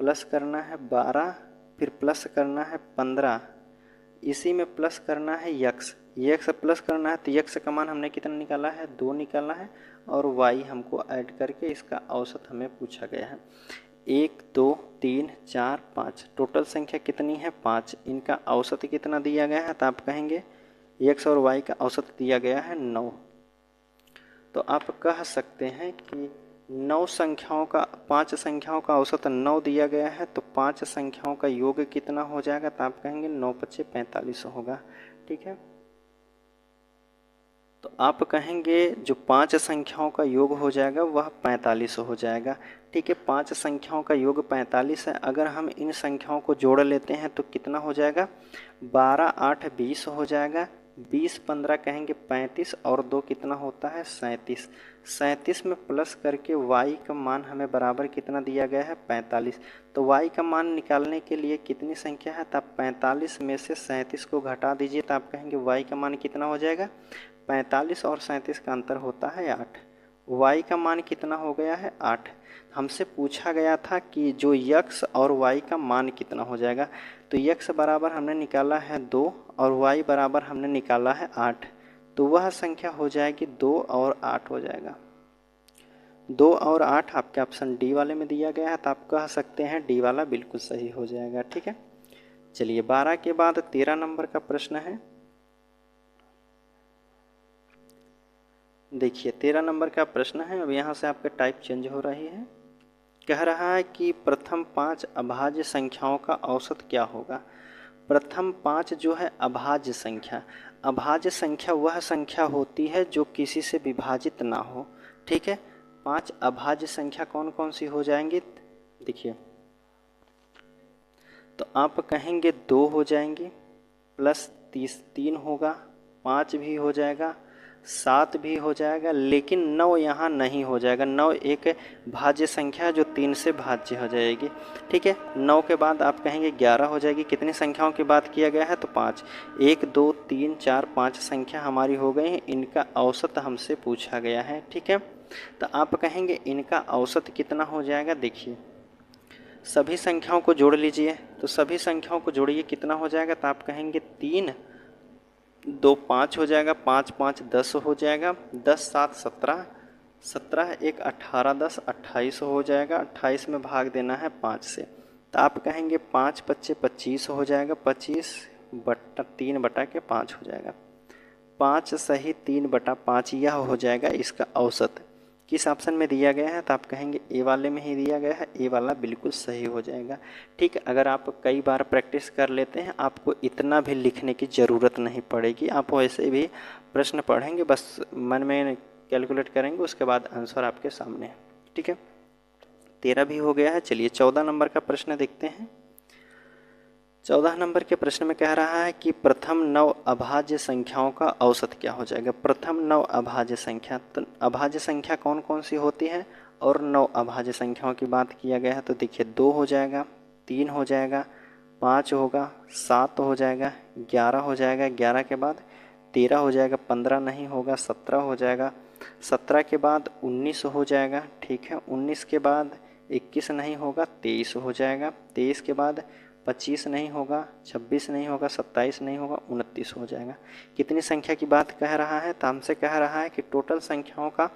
प्लस करना है 12, फिर प्लस करना है 15, इसी में प्लस करना है यक्स, यक्स प्लस करना है। तो यक्स का मान हमने कितना निकाला है, 2 निकाला है, और वाई हमको ऐड करके इसका औसत हमें पूछा गया है। 1 2 3 4 5, टोटल संख्या कितनी है 5, इनका औसत कितना दिया गया है, तो आप कहेंगे यक्स और वाई का औसत दिया गया है 9। तो आप कह सकते हैं कि 9 संख्याओं का 5 संख्याओं का औसत 9 दिया गया है, तो 5 संख्याओं का योग कितना हो जाएगा, तो आप कहेंगे 9 5 45 होगा। ठीक है, तो आप कहेंगे जो 5 संख्याओं का योग हो जाएगा वह 45 हो जाएगा। ठीक है, 5 संख्याओं का योग 45 है। अगर हम इन संख्याओं को जोड़ लेते हैं तो कितना हो जाएगा, 12 8 20 हो जाएगा। 20 15 कहेंगे 35 और 2 कितना होता है 37। 37 में प्लस करके y का मान हमें बराबर कितना दिया गया है 45। तो y का मान निकालने के लिए कितनी संख्या है, तो आप 45 में से 37 को घटा दीजिए तो आप कहेंगे y का मान कितना हो जाएगा, 45 और 37 का अंतर होता है 8। y का मान कितना हो गया है 8। हमसे पूछा गया था कि जो x और y का मान कितना हो जाएगा, तो x बराबर हमने निकाला है 2 और y बराबर हमने निकाला है 8। तो वह संख्या हो जाएगी 2 और 8 हो जाएगा। 2 और 8 आपके ऑप्शन डी वाले में दिया गया है, तो आप कह सकते हैं डी वाला बिल्कुल सही हो जाएगा। ठीक है, चलिए 12 के बाद 13 नंबर का प्रश्न है। देखिए 13 नंबर का प्रश्न है। अब यहाँ से आपका टाइप चेंज हो रही है। कह रहा है कि प्रथम 5 अभाज्य संख्याओं का औसत क्या होगा। प्रथम 5 जो है अभाज्य संख्या। अभाज्य संख्या वह संख्या होती है जो किसी से विभाजित ना हो। ठीक है, 5 अभाज्य संख्या कौन कौन सी हो जाएंगी, देखिए तो आप कहेंगे 2 हो जाएंगी, प्लस 3 होगा, 5 भी हो जाएगा, 7 भी हो जाएगा, लेकिन 9 यहाँ नहीं हो जाएगा। 9 एक भाज्य संख्या है जो 3 से भाज्य हो जाएगी। ठीक है, 9 के बाद आप कहेंगे 11 हो जाएगी। कितनी संख्याओं की बात किया गया है, तो 5। 1 2 3 4 5 संख्या हमारी हो गई है, इनका औसत हमसे पूछा गया है। ठीक है, तो आप कहेंगे इनका औसत कितना हो जाएगा। देखिए सभी संख्याओं को जोड़ लीजिए, तो सभी संख्याओं को जोड़िए कितना हो जाएगा, तो आप कहेंगे 3 2 5 हो जाएगा, 5 5 10 हो जाएगा, 10 7 17, 17 1 18, 10 28 हो जाएगा। 28 में भाग देना है 5 से, तो आप कहेंगे 5 25 25 हो जाएगा। 25 बटा 3 बटा के 5 हो जाएगा। 5 सही 3 बटा 5 यह हो जाएगा इसका औसत। किस ऑप्शन में दिया गया है, तो आप कहेंगे ए वाले में ही दिया गया है, ए वाला बिल्कुल सही हो जाएगा। ठीक है, अगर आप कई बार प्रैक्टिस कर लेते हैं आपको इतना भी लिखने की ज़रूरत नहीं पड़ेगी। आप वैसे भी प्रश्न पढ़ेंगे, बस मन में कैलकुलेट करेंगे, उसके बाद आंसर आपके सामने है। ठीक है, 13 भी हो गया है। चलिए 14 नंबर का प्रश्न देखते हैं। 14 नंबर के प्रश्न में कह रहा है कि प्रथम 9 अभाज्य संख्याओं का औसत क्या हो जाएगा। प्रथम 9 अभाज्य संख्या, तो अभाज्य संख्या कौन कौन सी होती है और 9 अभाज्य संख्याओं की बात किया गया है, तो देखिए 2 हो जाएगा, 3 हो जाएगा, 5 होगा, 7 हो जाएगा, 11 हो जाएगा, 11 के बाद 13 हो जाएगा, 15 नहीं होगा, 17 हो जाएगा, 17 के बाद 19 हो जाएगा। ठीक है, 19 के बाद 21 नहीं होगा, 23 हो जाएगा, 23 के बाद 25 नहीं होगा, 26 नहीं होगा, 27 नहीं होगा, 29 हो जाएगा। कितनी संख्या की बात कह रहा है, तो हमसे कह रहा है कि टोटल संख्याओं का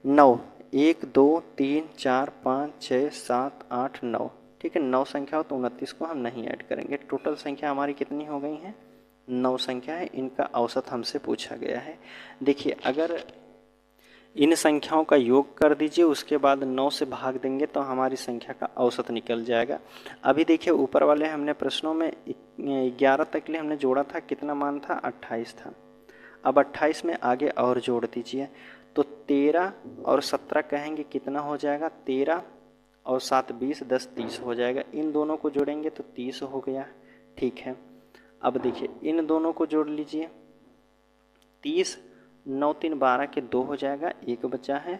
9, 1 2 3 4 5 6 7 8 9। ठीक है, 9 संख्या हो तो 29 को हम नहीं ऐड करेंगे। टोटल संख्या हमारी कितनी हो गई है, 9 संख्या है। इनका औसत हमसे पूछा गया है। देखिए अगर इन संख्याओं का योग कर दीजिए, उसके बाद 9 से भाग देंगे तो हमारी संख्या का औसत निकल जाएगा। अभी देखिए ऊपर वाले हमने प्रश्नों में 11 तक के लिए हमने जोड़ा था, कितना मान था 28 था। अब 28 में आगे और जोड़ दीजिए, तो 13 और 17 कहेंगे कितना हो जाएगा, 13 और 7 20, 10 30 हो जाएगा। इन दोनों को जोड़ेंगे तो 30 हो गया। ठीक है, अब देखिए इन दोनों को जोड़ लीजिए, 30 9 3 12 के 2 हो जाएगा, 1 बचा है,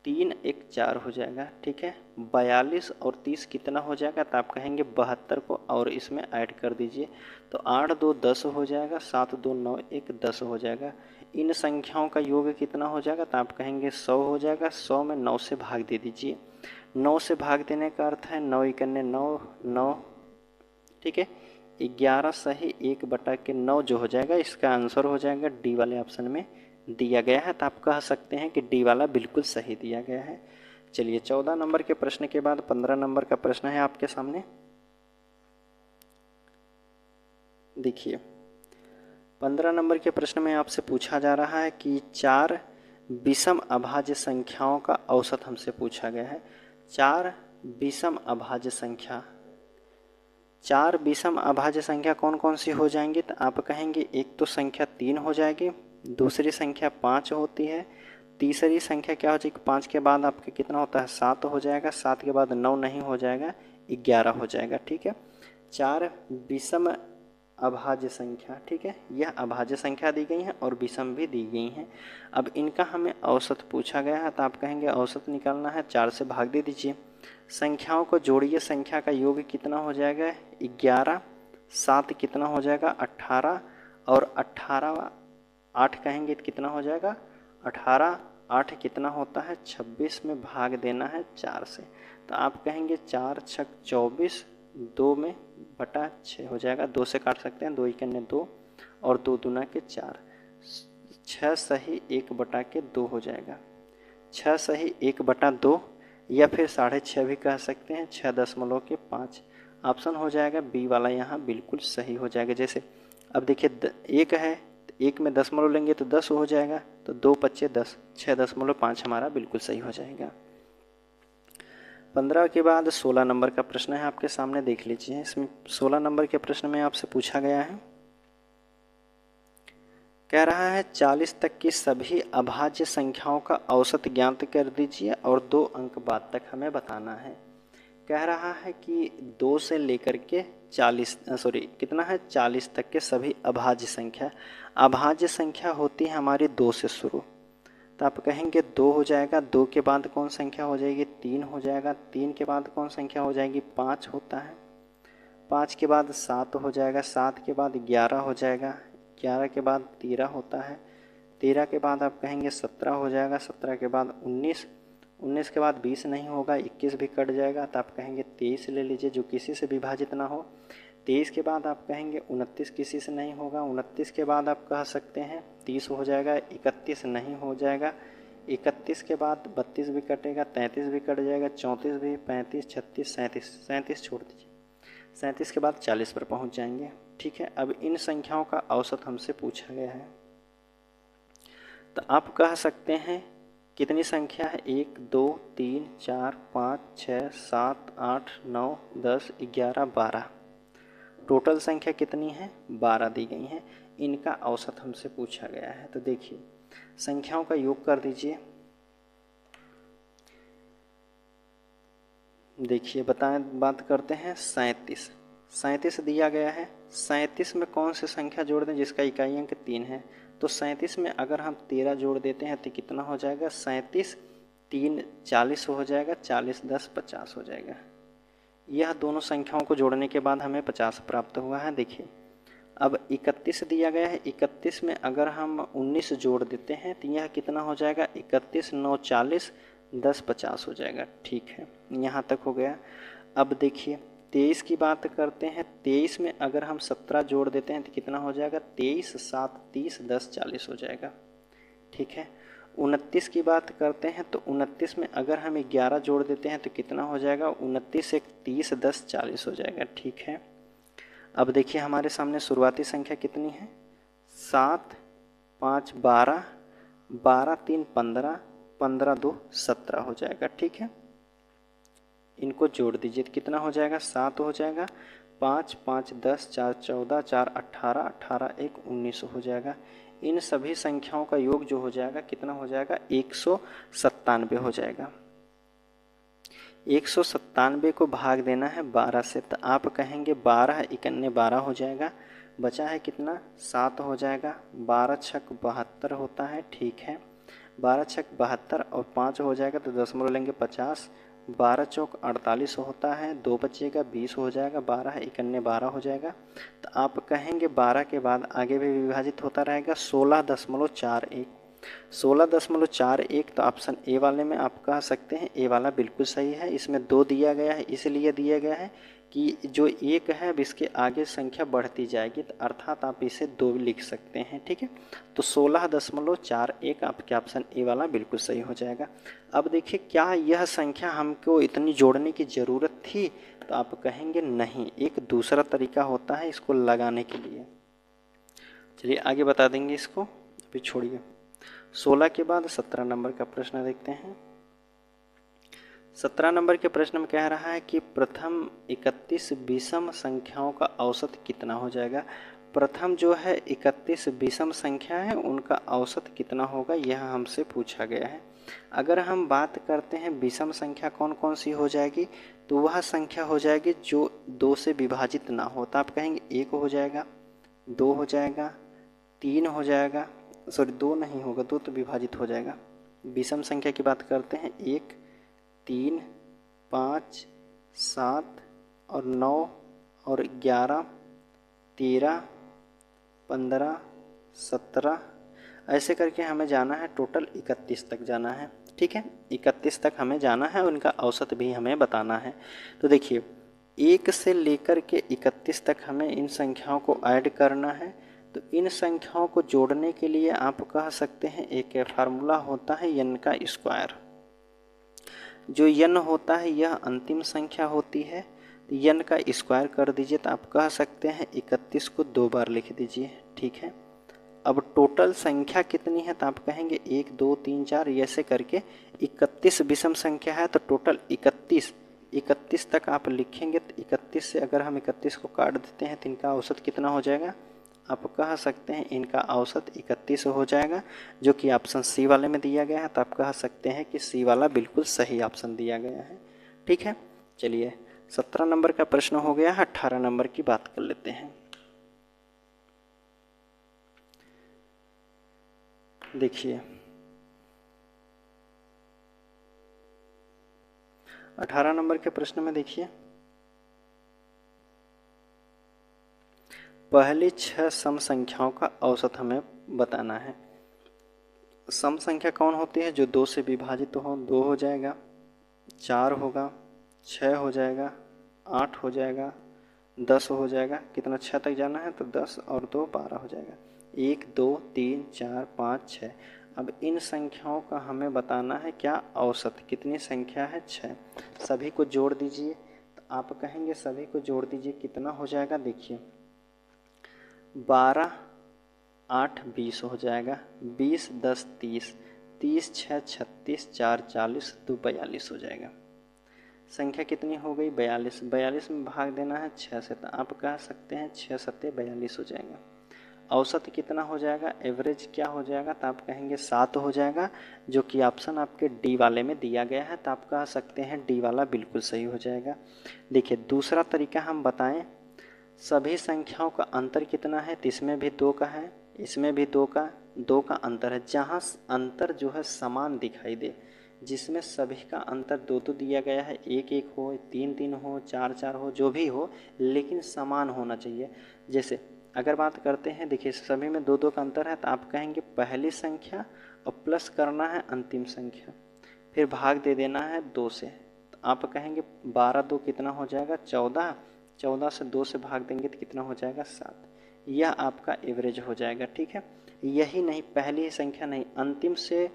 3 1 4 हो जाएगा। ठीक है, 42 और 30 कितना हो जाएगा, तो आप कहेंगे 72 को और इसमें ऐड कर दीजिए, तो 8 2 10 हो जाएगा, 7 2 9 1 10 हो जाएगा। इन संख्याओं का योग कितना हो जाएगा, तो आप कहेंगे 100 हो जाएगा। 100 में 9 से भाग दे दीजिए। 9 से भाग देने का अर्थ है 9 इकन्ने 9 9। ठीक है, 11 सही 1 बटा के 9 जो हो जाएगा, इसका आंसर हो जाएगा डी वाले ऑप्शन में दिया गया है। तो आप कह सकते हैं कि डी वाला बिल्कुल सही दिया गया है। चलिए 14 नंबर के प्रश्न के बाद 15 नंबर का प्रश्न है आपके सामने। देखिए 15 नंबर के प्रश्न में आपसे पूछा जा रहा है कि 4 विषम अभाज्य संख्याओं का औसत हमसे पूछा गया है। 4 विषम अभाज्य संख्या, 4 विषम अभाज्य संख्या कौन कौन सी हो जाएंगी, तो आप कहेंगे एक तो संख्या 3 हो जाएगी, दूसरी संख्या 5 होती है, तीसरी संख्या क्या हो जाएगी, 5 के बाद आपके कितना होता है, 7 हो जाएगा, 7 के बाद 9 नहीं हो जाएगा, 11 हो जाएगा। ठीक है, 4 विषम अभाज्य संख्या, ठीक है, यह अभाज्य संख्या दी गई है और विषम भी दी गई हैं। अब इनका हमें औसत पूछा गया है, तो आप कहेंगे औसत निकालना है, 4 से भाग दे दीजिए। संख्याओं को जोड़िए, संख्या का योग कितना हो जाएगा, 11, 7 कितना हो जाएगा, 18, और 18 8 कहेंगे तो कितना हो जाएगा, 18, 8 कितना होता है, 26 में भाग देना है 4 से। तो आप कहेंगे 4 छक 24, 2 में बटा 6 हो जाएगा, 2 से काट सकते हैं, 2 इकन्ने 2 और 2 दूना के 4, 6 सही 1 बटा के 2 हो जाएगा, 6 सही 1 बटा 2, या फिर 6.5 भी कह सकते हैं, 6.5। ऑप्शन हो जाएगा बी वाला यहाँ बिल्कुल सही हो जाएगा। जैसे अब देखिए 1 है, 1 में दशमलव लेंगे तो 10 हो जाएगा, तो 2 पच्चे 10, 6.5 हमारा बिल्कुल सही हो जाएगा। 15 के बाद 16 नंबर का प्रश्न है आपके सामने, देख लीजिए। इसमें 16 नंबर के प्रश्न में आपसे पूछा गया है, कह रहा है 40 तक की सभी अभाज्य संख्याओं का औसत ज्ञात कर दीजिए और 2 अंक बाद तक हमें बताना है। कह रहा है कि 2 से लेकर के 40 तक के सभी अभाज्य संख्या होती है हमारी 2 से शुरू। तो आप कहेंगे 2 हो जाएगा, 2 के बाद कौन संख्या हो जाएगी, 3 हो जाएगा, 3 के बाद कौन संख्या हो जाएगी, 5 होता है, 5 के बाद 7 हो जाएगा, 7 के बाद 11 हो जाएगा, 11 के बाद 13 होता है, 13 के बाद आप कहेंगे 17 हो जाएगा, 17 के बाद 19, 19 के बाद 20 नहीं होगा, 21 भी कट जाएगा, तो आप कहेंगे 23 ले लीजिए जो किसी से विभाजित ना हो। 23 के बाद आप कहेंगे 29 किसी से नहीं होगा, 29 के बाद आप कह सकते हैं 30 हो जाएगा, 31 नहीं हो जाएगा, 31 के बाद 32 भी कटेगा, 33 भी कट जाएगा, 34 भी, 35, 36, 37 छोड़ दीजिए, 37 के बाद 40 पर पहुंच जाएंगे। ठीक है, अब इन संख्याओं का औसत हमसे पूछा गया है, तो आप कह सकते हैं कितनी संख्या है, 1 2 3 4 5 6 7 8 9 10 11 12, टोटल संख्या कितनी है, 12 दी गई हैं। इनका औसत हमसे पूछा गया है, तो देखिए संख्याओं का योग कर दीजिए। देखिए बात करते हैं 37 दिया गया है। 37 में कौन सी संख्या जोड़ दें जिसका इकाई अंक 3 है, तो 37 में अगर हम 13 जोड़ देते हैं तो कितना हो जाएगा, 37 3 40 हो जाएगा, 40 10 50 हो जाएगा। यह दोनों संख्याओं को जोड़ने के बाद हमें 50 प्राप्त हुआ है। देखिए अब 31 दिया गया है, 31 में अगर हम 19 जोड़ देते हैं तो यह कितना हो जाएगा, 31 9 40 10 50 हो जाएगा। ठीक है, यहाँ तक हो गया। अब देखिए 23 की बात करते हैं, 23 में अगर हम 17 जोड़ देते हैं तो कितना हो जाएगा, 23 7 30 10 40 हो जाएगा। ठीक है, 29 की बात करते हैं तो 29 में अगर हम 11 जोड़ देते हैं तो कितना हो जाएगा, 29 1 30 10 40 हो जाएगा। ठीक है, अब देखिए हमारे सामने शुरुआती संख्या कितनी है, 7 5 12 12 3 15 15 2 17 हो जाएगा। ठीक है, इनको जोड़ दीजिए तो कितना हो जाएगा, 7 हो जाएगा, 5 5 10 4 14 4 18 18 1 19 हो जाएगा। इन सभी संख्याओं का योग जो हो जाएगा कितना हो जाएगा, 197 हो जाएगा। 197 को भाग देना है 12 से, तो आप कहेंगे 12 इकन्ने 12 हो जाएगा, बचा है कितना, 7 हो जाएगा, 12 छक 72 होता है। ठीक है, 12 छक 72 और 5 हो जाएगा तो दशमलव लेंगे 50, 12 चौक 48 होता है, 2 बचेगा 20 हो जाएगा, 12 इकन्ने 12 हो जाएगा। तो आप कहेंगे 12 के बाद आगे भी विभाजित होता रहेगा, 16.41 16.41, तो ऑप्शन ए वाले में आप कह सकते हैं ए वाला बिल्कुल सही है। इसमें 2 दिया गया है, इसलिए दिया गया है कि जो 1 है अब इसके आगे संख्या बढ़ती जाएगी, तो अर्थात आप इसे 2 लिख सकते हैं। ठीक है, तो 16.41 आपके ऑप्शन ए वाला बिल्कुल सही हो जाएगा। अब देखिए क्या यह संख्या हमको इतनी जोड़ने की ज़रूरत थी, तो आप कहेंगे नहीं, एक दूसरा तरीका होता है इसको लगाने के लिए। चलिए आगे बता देंगे इसको, अभी छोड़िए। 16 के बाद 17 नंबर का प्रश्न देखते हैं। 17 नंबर के प्रश्न में कह रहा है कि प्रथम 31 विषम संख्याओं का औसत कितना हो जाएगा। प्रथम जो है 31 विषम संख्या है, उनका औसत कितना होगा, यह हमसे पूछा गया है। अगर हम बात करते हैं विषम संख्या कौन कौन सी हो जाएगी, तो वह संख्या हो जाएगी जो 2 से विभाजित ना हो। तो आप कहेंगे 1 हो जाएगा, 2 हो जाएगा, 3 हो जाएगा, सॉरी 2 नहीं होगा, 2 तो विभाजित हो जाएगा। विषम संख्या की बात करते हैं 1, 3, 5, 7 और 9 और 11, 13, 15, 17, ऐसे करके हमें जाना है, टोटल 31 तक जाना है। ठीक है, 31 तक हमें जाना है, उनका औसत भी हमें बताना है। तो देखिए 1 से लेकर के 31 तक हमें इन संख्याओं को ऐड करना है। तो इन संख्याओं को जोड़ने के लिए आप कह सकते हैं एक फार्मूला होता है n का स्क्वायर। जो n होता है यह अंतिम संख्या होती है, n का स्क्वायर कर दीजिए तो आप कह सकते हैं 31 को 2 बार लिख दीजिए। ठीक है, अब टोटल संख्या कितनी है, तो आप कहेंगे 1, 2, 3, 4 ऐसे करके 31 विषम संख्या है, तो टोटल 31 तक आप लिखेंगे। तो 31 से अगर हम 31 को काट देते हैं तो इनका औसत कितना हो जाएगा, आप कह सकते हैं इनका औसत 31 हो जाएगा, जो कि ऑप्शन सी वाले में दिया गया है। तो आप कह सकते हैं कि सी वाला बिल्कुल सही ऑप्शन दिया गया है। ठीक है, चलिए 17 नंबर का प्रश्न हो गया है, 18 नंबर की बात कर लेते हैं। देखिए 18 नंबर के प्रश्न में देखिए, पहली 6 सम संख्याओं का औसत हमें बताना है। सम संख्या कौन होती है, जो 2 से विभाजित हो, 2 हो जाएगा, 4 होगा, 6 हो जाएगा, 8 हो जाएगा, 10 हो जाएगा। कितना 6 तक जाना है, तो 10 और 2 12 हो जाएगा। 1, 2, 3, 4, 5, 6। अब इन संख्याओं का हमें बताना है क्या औसत, कितनी संख्या है, 6। सभी को जोड़ दीजिए, तो आप कहेंगे सभी को जोड़ दीजिए, कितना हो जाएगा, देखिए 12, 8, 20 हो जाएगा, 20, 10, 30, 30, 6, 36, 4, 40, 2, 42 हो जाएगा। संख्या कितनी हो गई, 42। 42 में भाग देना है 6 से, तो आप कह सकते हैं 6 सत्ते 42 हो जाएगा। औसत कितना हो जाएगा, एवरेज क्या हो जाएगा, तो आप कहेंगे 7 हो जाएगा, जो कि ऑप्शन आपके डी वाले में दिया गया है। तो आप कह सकते हैं डी वाला बिल्कुल सही हो जाएगा। देखिए दूसरा तरीका हम बताएं, सभी संख्याओं का अंतर कितना है, तो इसमें भी 2 का है, इसमें भी 2 का अंतर है। जहाँ अंतर जो है समान दिखाई दे, जिसमें सभी का अंतर 2 दिया गया है, 1 हो, 3 हो, 4 हो, जो भी हो, लेकिन समान होना चाहिए। जैसे अगर बात करते हैं, देखिए सभी में 2 का अंतर है, तो आप कहेंगे पहली संख्या और प्लस करना है अंतिम संख्या, फिर भाग दे देना है 2 से। तो आप कहेंगे 12, 2 कितना हो जाएगा, 14, 14 से 2 से भाग देंगे तो कितना हो जाएगा, 7। यह आपका एवरेज हो जाएगा। ठीक है, यही नहीं, पहली संख्या नहीं, अंतिम से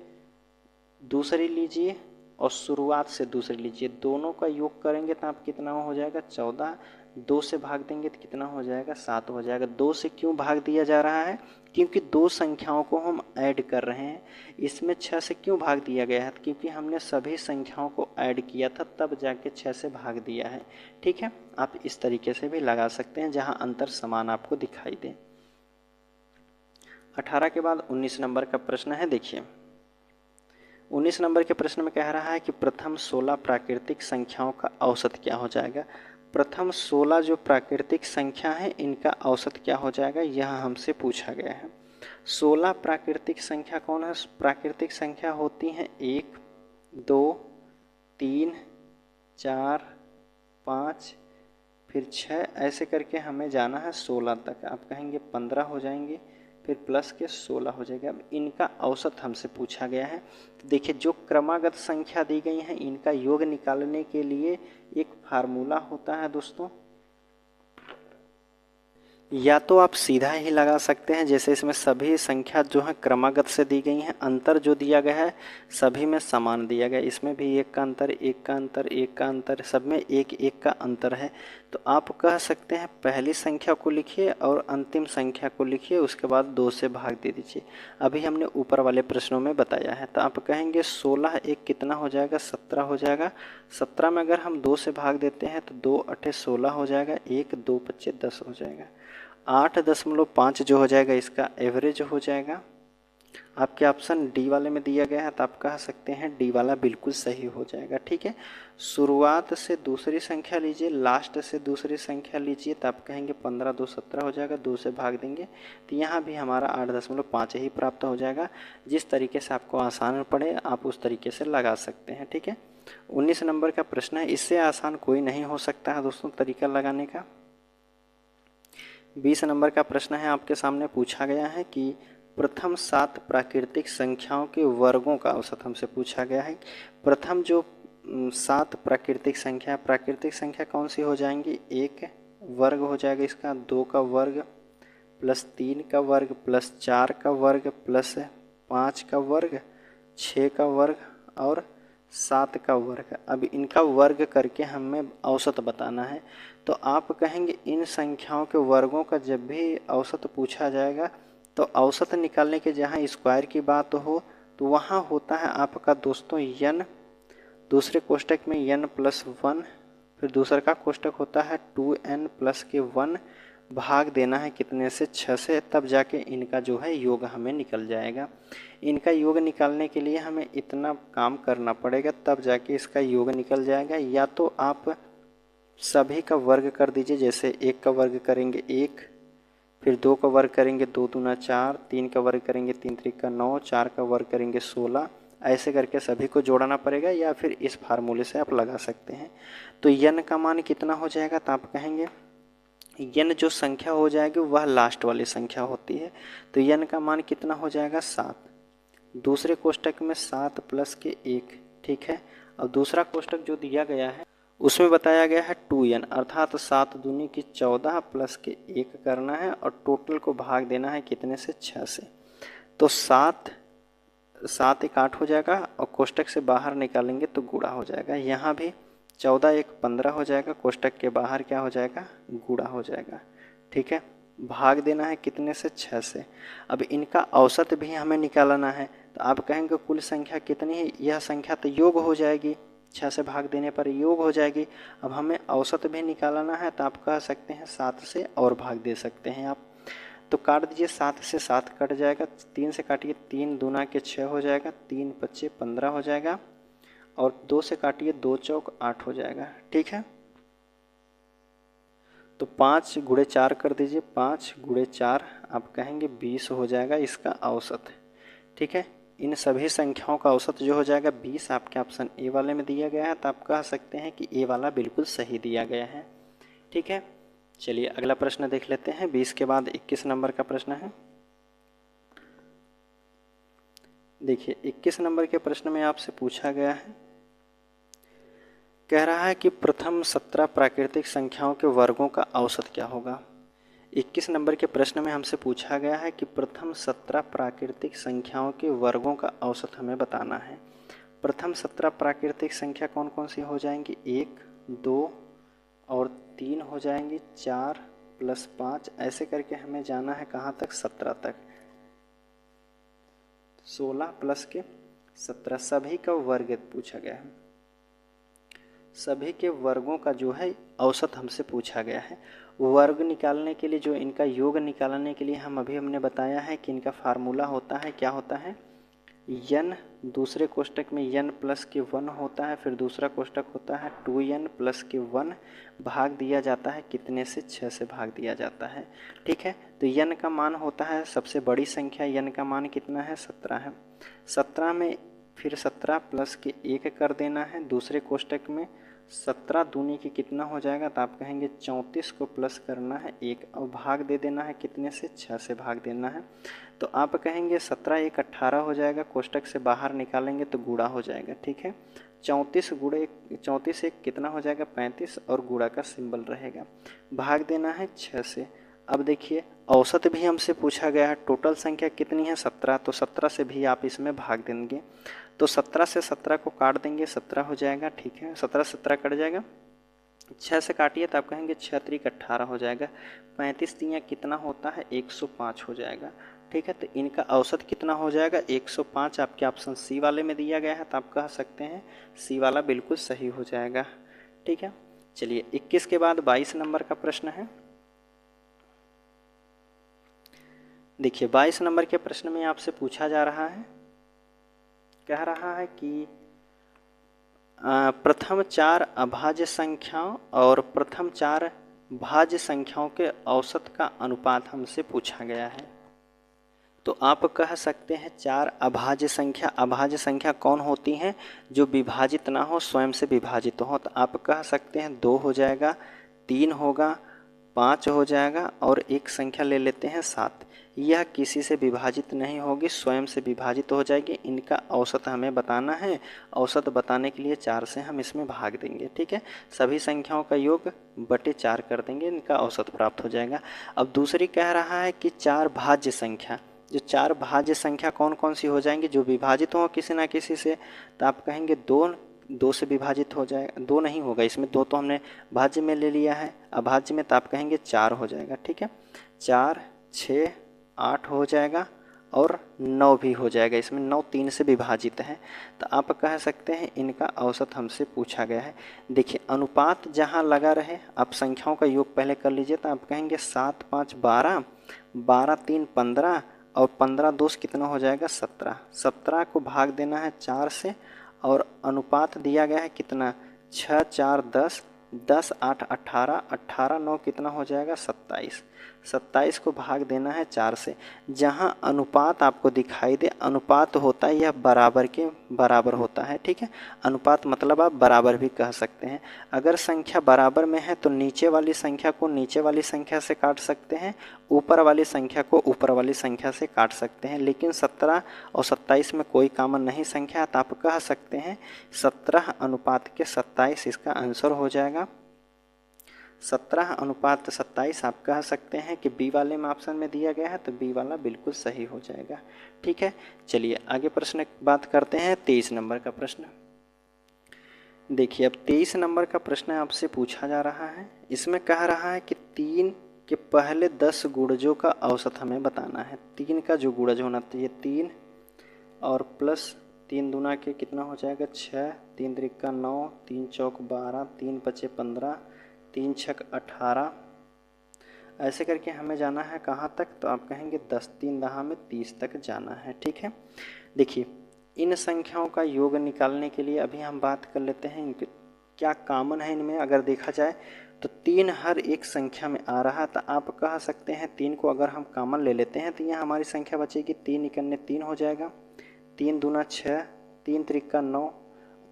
दूसरी लीजिए और शुरुआत से दूसरी लीजिए, दोनों का योग करेंगे तो आप कितना हो जाएगा, 14। 2 से भाग देंगे तो कितना हो जाएगा, 7 हो जाएगा। 2 से क्यों भाग दिया जा रहा है, क्योंकि 2 संख्याओं को हम ऐड कर रहे हैं। इसमें 6 से क्यों भाग दिया गया है, क्योंकि हमने सभी संख्याओं को ऐड किया था, तब जाके 6 से भाग दिया है। ठीक है, आप इस तरीके से भी लगा सकते हैं जहां अंतर समान आपको दिखाई दे। 18 के बाद 19 नंबर का प्रश्न है। देखिए 19 नंबर के प्रश्न में कह रहा है कि प्रथम 16 प्राकृतिक संख्याओं का औसत क्या हो जाएगा। प्रथम 16 जो प्राकृतिक संख्या है, इनका औसत क्या हो जाएगा, यह हमसे पूछा गया है। 16 प्राकृतिक संख्या कौन है, प्राकृतिक संख्या होती हैं 1, 2, 3, 4, 5, फिर 6, ऐसे करके हमें जाना है 16 तक। आप कहेंगे 15 हो जाएंगे, फिर प्लस के 16 हो जाएगा। अब इनका औसत हमसे पूछा गया है। तो देखिए जो क्रमागत संख्या दी गई है, इनका योग निकालने के लिए एक फार्मूला होता है दोस्तों, या तो आप सीधा ही लगा सकते हैं, जैसे इसमें सभी संख्या जो है क्रमागत से दी गई हैं, अंतर जो दिया गया है सभी में समान दिया गया है। इसमें भी 1 का अंतर, 1 का अंतर, 1 का अंतर, सब में 1 का अंतर है। तो आप कह सकते हैं पहली संख्या को लिखिए और अंतिम संख्या को लिखिए, उसके बाद 2 से भाग दे दीजिए। अभी हमने ऊपर वाले प्रश्नों में बताया है। तो आप कहेंगे 16 1 कितना हो जाएगा, 17 हो जाएगा। 17 में अगर हम 2 से भाग देते हैं तो 2 8 16 हो जाएगा, 1 2 25 10 हो जाएगा। 8.5 जो हो जाएगा इसका एवरेज हो जाएगा। आपके ऑप्शन डी वाले में दिया गया है तो आप कह सकते हैं डी वाला बिल्कुल सही हो जाएगा। ठीक है, शुरुआत से दूसरी संख्या लीजिए, लास्ट से दूसरी संख्या लीजिए तो आप कहेंगे 15 2 17 हो जाएगा, 2 से भाग देंगे तो यहाँ भी हमारा 8.5 ही प्राप्त हो जाएगा। जिस तरीके से आपको आसान पड़े आप उस तरीके से लगा सकते हैं। ठीक है, 19 नंबर का प्रश्न है, इससे आसान कोई नहीं हो सकता है दोस्तों तरीका लगाने का। 20 नंबर का प्रश्न है, आपके सामने पूछा गया है कि प्रथम 7 प्राकृतिक संख्याओं के वर्गों का औसत हमसे पूछा गया है। प्रथम जो 7 प्राकृतिक संख्या कौन सी हो जाएंगी? 1 वर्ग हो जाएगा इसका, 2 का वर्ग प्लस 3 का वर्ग प्लस 4 का वर्ग प्लस 5 का वर्ग, 6 का वर्ग और 7 का वर्ग। अब इनका वर्ग करके हमें औसत बताना है। तो आप कहेंगे इन संख्याओं के वर्गों का जब भी औसत पूछा जाएगा तो औसत निकालने के जहाँ स्क्वायर की बात हो तो वहाँ होता है आपका दोस्तों n, दूसरे कोष्टक में n प्लस 1, फिर दूसरा का कोष्टक होता है 2n प्लस के 1, भाग देना है कितने से? 6 से, तब जाके इनका जो है योग हमें निकल जाएगा। इनका योग निकालने के लिए हमें इतना काम करना पड़ेगा तब जाके इसका योग निकल जाएगा। या तो आप सभी का वर्ग कर दीजिए, जैसे 1 का वर्ग करेंगे 1, फिर 2 का वर्ग करेंगे 2 दूना 4, 3 का वर्ग करेंगे 3 त्रिका 9, 4 का वर्ग करेंगे 16, ऐसे करके सभी को जोड़ना पड़ेगा या फिर इस फार्मूले से आप लगा सकते हैं। तो n का मान कितना हो जाएगा? तो आप कहेंगे n जो संख्या हो जाएगी वह लास्ट वाली संख्या होती है, तो n का मान कितना हो जाएगा? 7। दूसरे कोष्टक में 7 प्लस के 1। ठीक है, अब दूसरा कोष्टक जो दिया गया है उसमें बताया गया है 2n, अर्थात 7 दूनी की 14 प्लस के 1 करना है और टोटल को भाग देना है कितने से? 6 से। तो 7 1 8 हो जाएगा और कोष्टक से बाहर निकालेंगे तो गुणा हो जाएगा। यहाँ भी 14 1 15 हो जाएगा, कोष्टक के बाहर क्या हो जाएगा? गुणा हो जाएगा। ठीक है, भाग देना है कितने से? 6 से। अब इनका औसत भी हमें निकालना है तो आप कहेंगे कुल संख्या कितनी है? यह संख्या तो योग हो जाएगी, 6 से भाग देने पर योग हो जाएगी। अब हमें औसत भी निकालना है तो आप कह सकते हैं 7 से और भाग दे सकते हैं आप। तो काट दीजिए, 7 से 7 कट जाएगा, 3 से काटिए 3 दूना के 6 हो जाएगा, 3 5 15 हो जाएगा और 2 से काटिए 2 चौक 8 हो जाएगा। ठीक है, तो 5 गुणे 4 कर दीजिए, 5 गुणे 4 आप कहेंगे 20 हो जाएगा इसका औसत। ठीक है, इन सभी संख्याओं का औसत जो हो जाएगा 20 आपके ऑप्शन ए वाले में दिया गया है, तो आप कह सकते हैं कि ए वाला बिल्कुल सही दिया गया है। ठीक है, चलिए अगला प्रश्न देख लेते हैं। 20 के बाद 21 नंबर का प्रश्न है। देखिए 21 नंबर के प्रश्न में आपसे पूछा गया है, कह रहा है कि प्रथम 17 प्राकृतिक संख्याओं के वर्गों का औसत क्या होगा। 21 नंबर के प्रश्न में हमसे पूछा गया है कि प्रथम 17 प्राकृतिक संख्याओं के वर्गों का औसत हमें बताना है। प्रथम 17 प्राकृतिक संख्या कौन कौन सी हो जाएंगी? 1 2 और 3 हो जाएंगी, 4 प्लस 5, ऐसे करके हमें जाना है कहाँ तक? 17 तक। 16 प्लस के 17, सभी का वर्ग पूछा गया है। सभी के वर्गों का जो है औसत हमसे पूछा गया है। वर्ग निकालने के लिए, जो इनका योग निकालने के लिए हमने बताया है कि इनका फार्मूला होता है, क्या होता है? n, दूसरे कोष्टक में n प्लस के 1 होता है, फिर दूसरा कोष्टक होता है 2n प्लस के 1, भाग दिया जाता है कितने से? 6 से भाग दिया जाता है। ठीक है, तो n का मान होता है सबसे बड़ी संख्या, n का मान कितना है? 17 है। 17 में फिर 17 प्लस के 1 कर देना है, दूसरे कोष्टक में 17 दूनी की कितना हो जाएगा? तो आप कहेंगे 34 को प्लस करना है 1 और भाग दे देना है कितने से? 6 से भाग देना है। तो आप कहेंगे 17 1 18 हो जाएगा, कोष्टक से बाहर निकालेंगे तो गुणा हो जाएगा। ठीक है, 34 1 कितना हो जाएगा? 35 और गुणा का सिंबल रहेगा, भाग देना है 6 से। अब देखिए औसत भी हमसे पूछा गया है, टोटल संख्या कितनी है? 17, तो 17 से भी आप इसमें भाग देंगे, तो 17 से 17 को काट देंगे, 17 हो जाएगा। ठीक है, 17 17 कट जाएगा, 6 से काटिए तो आप कहेंगे 6 3 18 हो जाएगा, 35 3 कितना होता है? 105 हो जाएगा। ठीक है, तो इनका औसत कितना हो जाएगा? 105 आपके ऑप्शन सी वाले में दिया गया है, तो आप कह सकते हैं सी वाला बिल्कुल सही हो जाएगा। ठीक है, चलिए 21 के बाद 22 नंबर का प्रश्न है। देखिए 22 नंबर के प्रश्न में आपसे पूछा जा रहा है, कह रहा है कि प्रथम 4 अभाज्य संख्याओं और प्रथम 4 भाज्य संख्याओं के औसत का अनुपात हमसे पूछा गया है। तो आप कह सकते हैं 4 अभाज्य संख्या कौन होती हैं? जो विभाजित ना हो, स्वयं से विभाजित हो। तो आप कह सकते हैं 2 हो जाएगा, 3 होगा, 5 हो जाएगा और एक संख्या ले लेते हैं 7। यह किसी से विभाजित नहीं होगी, स्वयं से विभाजित हो जाएगी। इनका औसत हमें बताना है। औसत बताने के लिए 4 से हम इसमें भाग देंगे, ठीक है। सभी संख्याओं का योग बटे 4 कर देंगे, इनका औसत प्राप्त हो जाएगा। अब दूसरी कह रहा है कि 4 भाज्य संख्या, जो 4 भाज्य संख्या कौन कौन सी हो जाएंगी? जो विभाजित हो किसी ना किसी से। तो आप कहेंगे 2 से विभाजित हो जाएगा, 2 नहीं होगा इसमें, 2 तो हमने भाज्य में ले लिया है। अभाज्य में तो आप कहेंगे 4 हो जाएगा, ठीक है। 4, 6, 8 हो जाएगा और 9 भी हो जाएगा। इसमें 9 3 से विभाजित है। तो आप कह सकते हैं इनका औसत हमसे पूछा गया है। देखिए अनुपात जहाँ लगा रहे, आप संख्याओं का योग पहले कर लीजिए। तो आप कहेंगे 7, 5, 12, 12, 3, 15 और 15 2 कितना हो जाएगा? 17। 17 को भाग देना है 4 से और अनुपात दिया गया है कितना? 6, 4, 10, 10, 8, 18, 18, 9 कितना हो जाएगा? 27। 27 को भाग देना है 4 से। जहाँ अनुपात आपको दिखाई दे, अनुपात होता है यह बराबर के बराबर होता है, ठीक है। अनुपात मतलब आप बराबर भी कह सकते हैं। अगर संख्या बराबर में है तो नीचे वाली संख्या को नीचे वाली संख्या से काट सकते हैं, ऊपर वाली संख्या को ऊपर वाली संख्या से काट सकते हैं। लेकिन 17 और 27 में कोई कॉमन नहीं संख्या है, तो आप कह सकते हैं 17 अनुपात के 27 इसका आंसर हो जाएगा। 17 अनुपात 27 आप कह सकते हैं कि बी वाले में ऑप्शन में दिया गया है, तो बी वाला बिल्कुल सही हो जाएगा, ठीक है। चलिए आगे प्रश्न बात करते हैं 23 नंबर का प्रश्न। देखिए अब 23 नंबर का प्रश्न आपसे पूछा जा रहा है। इसमें कह रहा है कि 3 के पहले 10 गुणजों का औसत हमें बताना है। 3 का जो गुणज होना चाहिए 3 और प्लस 3 दूना के कितना हो जाएगा? 6, 3 त्रिका 9, 3 चौक 12, 3 पचे 15, 3 छक 18। ऐसे करके हमें जाना है कहाँ तक? तो आप कहेंगे 10, 3 दहा में 30 तक जाना है, ठीक है। देखिए इन संख्याओं का योग निकालने के लिए अभी हम बात कर लेते हैं इनके क्या कॉमन है इनमें। अगर देखा जाए तो 3 हर एक संख्या में आ रहा, तो आप कह सकते हैं 3 को अगर हम कॉमन ले लेते हैं तो यहाँ हमारी संख्या बचेगी 3 इकन्ने 3 हो जाएगा, 3 दूना 6, 3 त्रिका 9,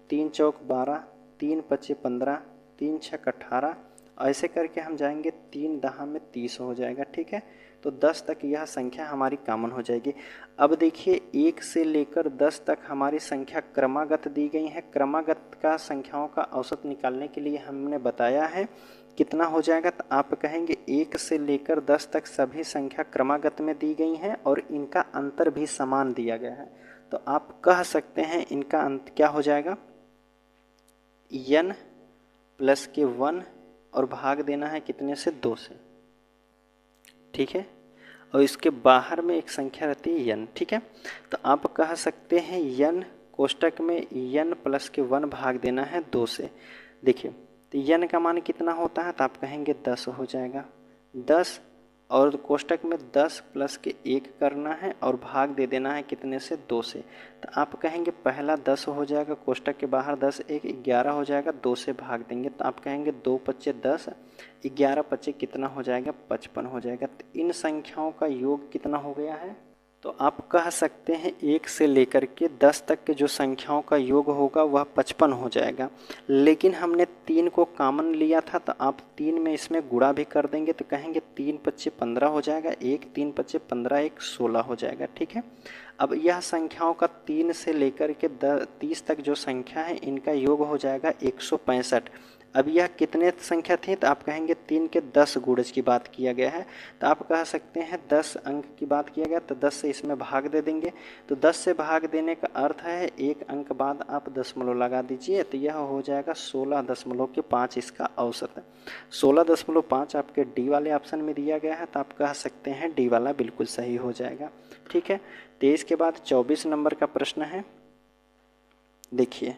3 चौक 12, 3 पचे 15, 3 छक 18। ऐसे करके हम जाएंगे 3 दहा में 30 हो जाएगा, ठीक है। तो 10 तक यह संख्या हमारी कॉमन हो जाएगी। अब देखिए 1 से लेकर 10 तक हमारी संख्या क्रमागत दी गई है। क्रमागत का संख्याओं का औसत निकालने के लिए हमने बताया है कितना हो जाएगा। तो आप कहेंगे 1 से लेकर 10 तक सभी संख्या क्रमागत में दी गई हैं और इनका अंतर भी समान दिया गया है। तो आप कह सकते हैं इनका अंत क्या हो जाएगा? n प्लस के 1 और भाग देना है कितने से? 2 से, ठीक है। और इसके बाहर में एक संख्या रहती है n, ठीक है। तो आप कह सकते हैं n कोष्टक में n प्लस के 1 भाग देना है 2 से। देखिए तो n का मान कितना होता है? तो आप कहेंगे 10 हो जाएगा। 10 और कोष्टक में 10 प्लस के 1 करना है और भाग दे देना है कितने से? 2 से। तो आप कहेंगे पहला 10 हो जाएगा, कोष्टक के बाहर 10 1 11 हो जाएगा, 2 से भाग देंगे। तो आप कहेंगे 2 पच्चे 10, 11 पच्चे कितना हो जाएगा? 55 हो जाएगा। तो इन संख्याओं का योग कितना हो गया है? तो आप कह सकते हैं 1 से लेकर के 10 तक के जो संख्याओं का योग होगा वह 55 हो जाएगा। लेकिन हमने 3 को कॉमन लिया था, तो आप 3 में इसमें गुणा भी कर देंगे। तो कहेंगे 3 पच्चे 15 हो जाएगा, 1 3 पच्चे 15, 1 16 हो जाएगा, ठीक है। अब यह संख्याओं का 3 से लेकर के 30 तक जो संख्या है इनका योग हो जाएगा 165। अब यह कितने संख्या थी? तो आप कहेंगे 3 के 10 गुणज की बात किया गया है। तो आप कह सकते हैं 10 अंक की बात किया गया, तो 10 से इसमें भाग दे देंगे। तो 10 से भाग देने का अर्थ है एक अंक बाद आप दशमलव लगा दीजिए, तो यह हो जाएगा 16.5 इसका औसत है। 16.5 आपके डी वाले ऑप्शन में दिया गया है, तो आप कह सकते हैं डी वाला बिल्कुल सही हो जाएगा, ठीक है। 23 के बाद 24 नंबर का प्रश्न है। देखिए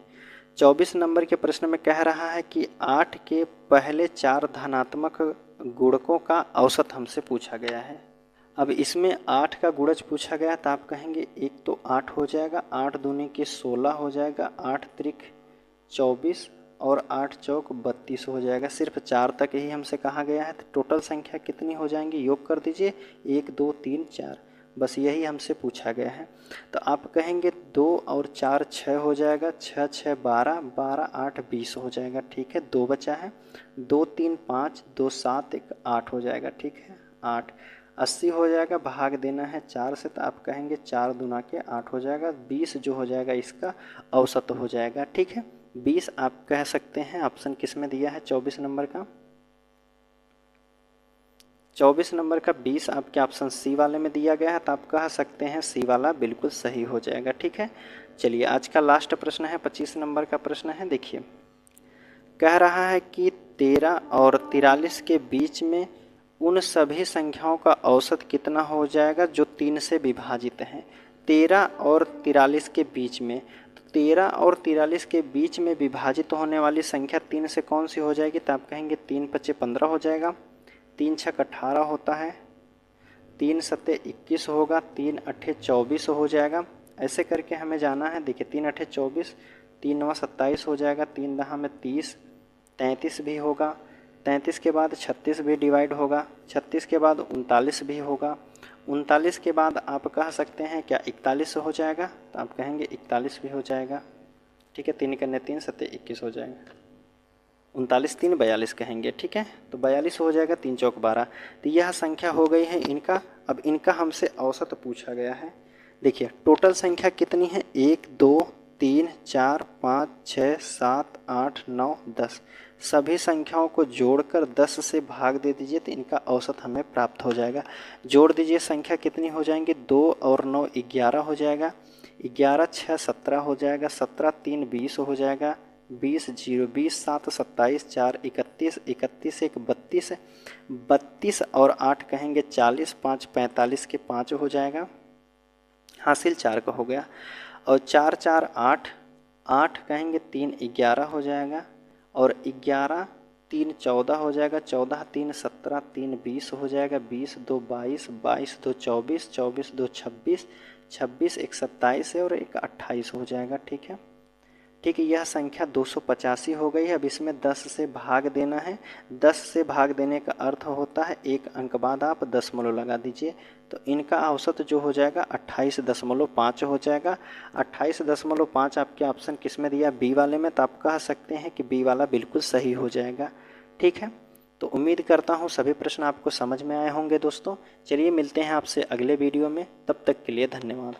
24 नंबर के प्रश्न में कह रहा है कि 8 के पहले 4 धनात्मक गुणकों का औसत हमसे पूछा गया है। अब इसमें 8 का गुणज पूछा गया तो आप कहेंगे एक तो 8 हो जाएगा, 8 दूनी के 16 हो जाएगा, 8 त्रिक 24 और 8 चौक 32 हो जाएगा। सिर्फ 4 तक ही हमसे कहा गया है। तो टोटल संख्या कितनी हो जाएंगी, योग कर दीजिए, 1 2 3 4, बस यही हमसे पूछा गया है। तो आप कहेंगे 2 और 4 6 हो जाएगा, 6 6 12, 12 8 20 हो जाएगा। ठीक है, 2 बचा है, 2 3 5, 2 7 1 8 हो जाएगा। ठीक है, 8 80 हो जाएगा, भाग देना है 4 से, तो आप कहेंगे 4 दूना के 8 हो जाएगा। 20 जो हो जाएगा इसका औसत हो जाएगा। ठीक है, 20 आप कह सकते हैं। ऑप्शन किस में दिया है 24 नंबर का, 24 नंबर का 20 आपके ऑप्शन सी वाले में दिया गया है, तो आप कह सकते हैं सी वाला बिल्कुल सही हो जाएगा। ठीक है, चलिए आज का लास्ट प्रश्न है, 25 नंबर का प्रश्न है। देखिए, कह रहा है कि 13 और 43 के बीच में उन सभी संख्याओं का औसत कितना हो जाएगा जो 3 से विभाजित हैं। 13 और 43 के बीच में, तो 13 और 43 के बीच में विभाजित होने वाली संख्या 3 से कौन सी हो जाएगी, तो आप कहेंगे 3 पच्चे 15 हो जाएगा, 3 छक 18 होता है, 3 सत्ते 21 होगा, 3 अट्ठे 24 हो जाएगा। ऐसे करके हमें जाना है। देखिए 3 अट्ठे 24, 3 नवा 27 हो जाएगा, 3 दहा में 30, 33 भी होगा, 33 के बाद 36 भी डिवाइड होगा, 36 के बाद 39 भी होगा, 39 के बाद आप कह सकते हैं क्या 41 हो जाएगा, तो आप कहेंगे 41 भी हो जाएगा। ठीक है, 3 करने 3 सत्ते 21 हो जाएगा, 39 3 42 कहेंगे। ठीक है, तो 42 हो जाएगा, 3 चौक 12। तो यह संख्या हो गई है इनका। अब इनका हमसे औसत पूछा गया है। देखिए टोटल संख्या कितनी है, 1 2 3 4 5 6 7 8 9 10। सभी संख्याओं को जोड़कर 10 से भाग दे दीजिए तो इनका औसत हमें प्राप्त हो जाएगा। जोड़ दीजिए, संख्या कितनी हो जाएंगी, 2 और 9 11 हो जाएगा, 11 6 17 हो जाएगा, 17 3 20 हो जाएगा, 20 0 20 7 27 4 31 31 1 32, 32 और 8 कहेंगे 40, 5 45 के 5 हो जाएगा, हासिल 4 का हो गया, और 4 4 8, 8 कहेंगे 3 11 हो जाएगा, और 11 3 14 हो जाएगा, 14 3 17, 3 20 हो जाएगा, 20 2 22, 22 2 24, 24 2 26, 26 1 27 है और 1 28 हो जाएगा। ठीक है, ठीक है, यह संख्या 285 हो गई है। अब इसमें 10 से भाग देना है। 10 से भाग देने का अर्थ होता है एक अंक बाद आप दशमलव लगा दीजिए, तो इनका औसत जो हो जाएगा 28.5 हो जाएगा। 28.5 आपके ऑप्शन किस में दिया, बी वाले में, तो आप कह सकते हैं कि बी वाला बिल्कुल सही हो जाएगा। ठीक है, तो उम्मीद करता हूँ सभी प्रश्न आपको समझ में आए होंगे दोस्तों। चलिए मिलते हैं आपसे अगले वीडियो में, तब तक के लिए धन्यवाद।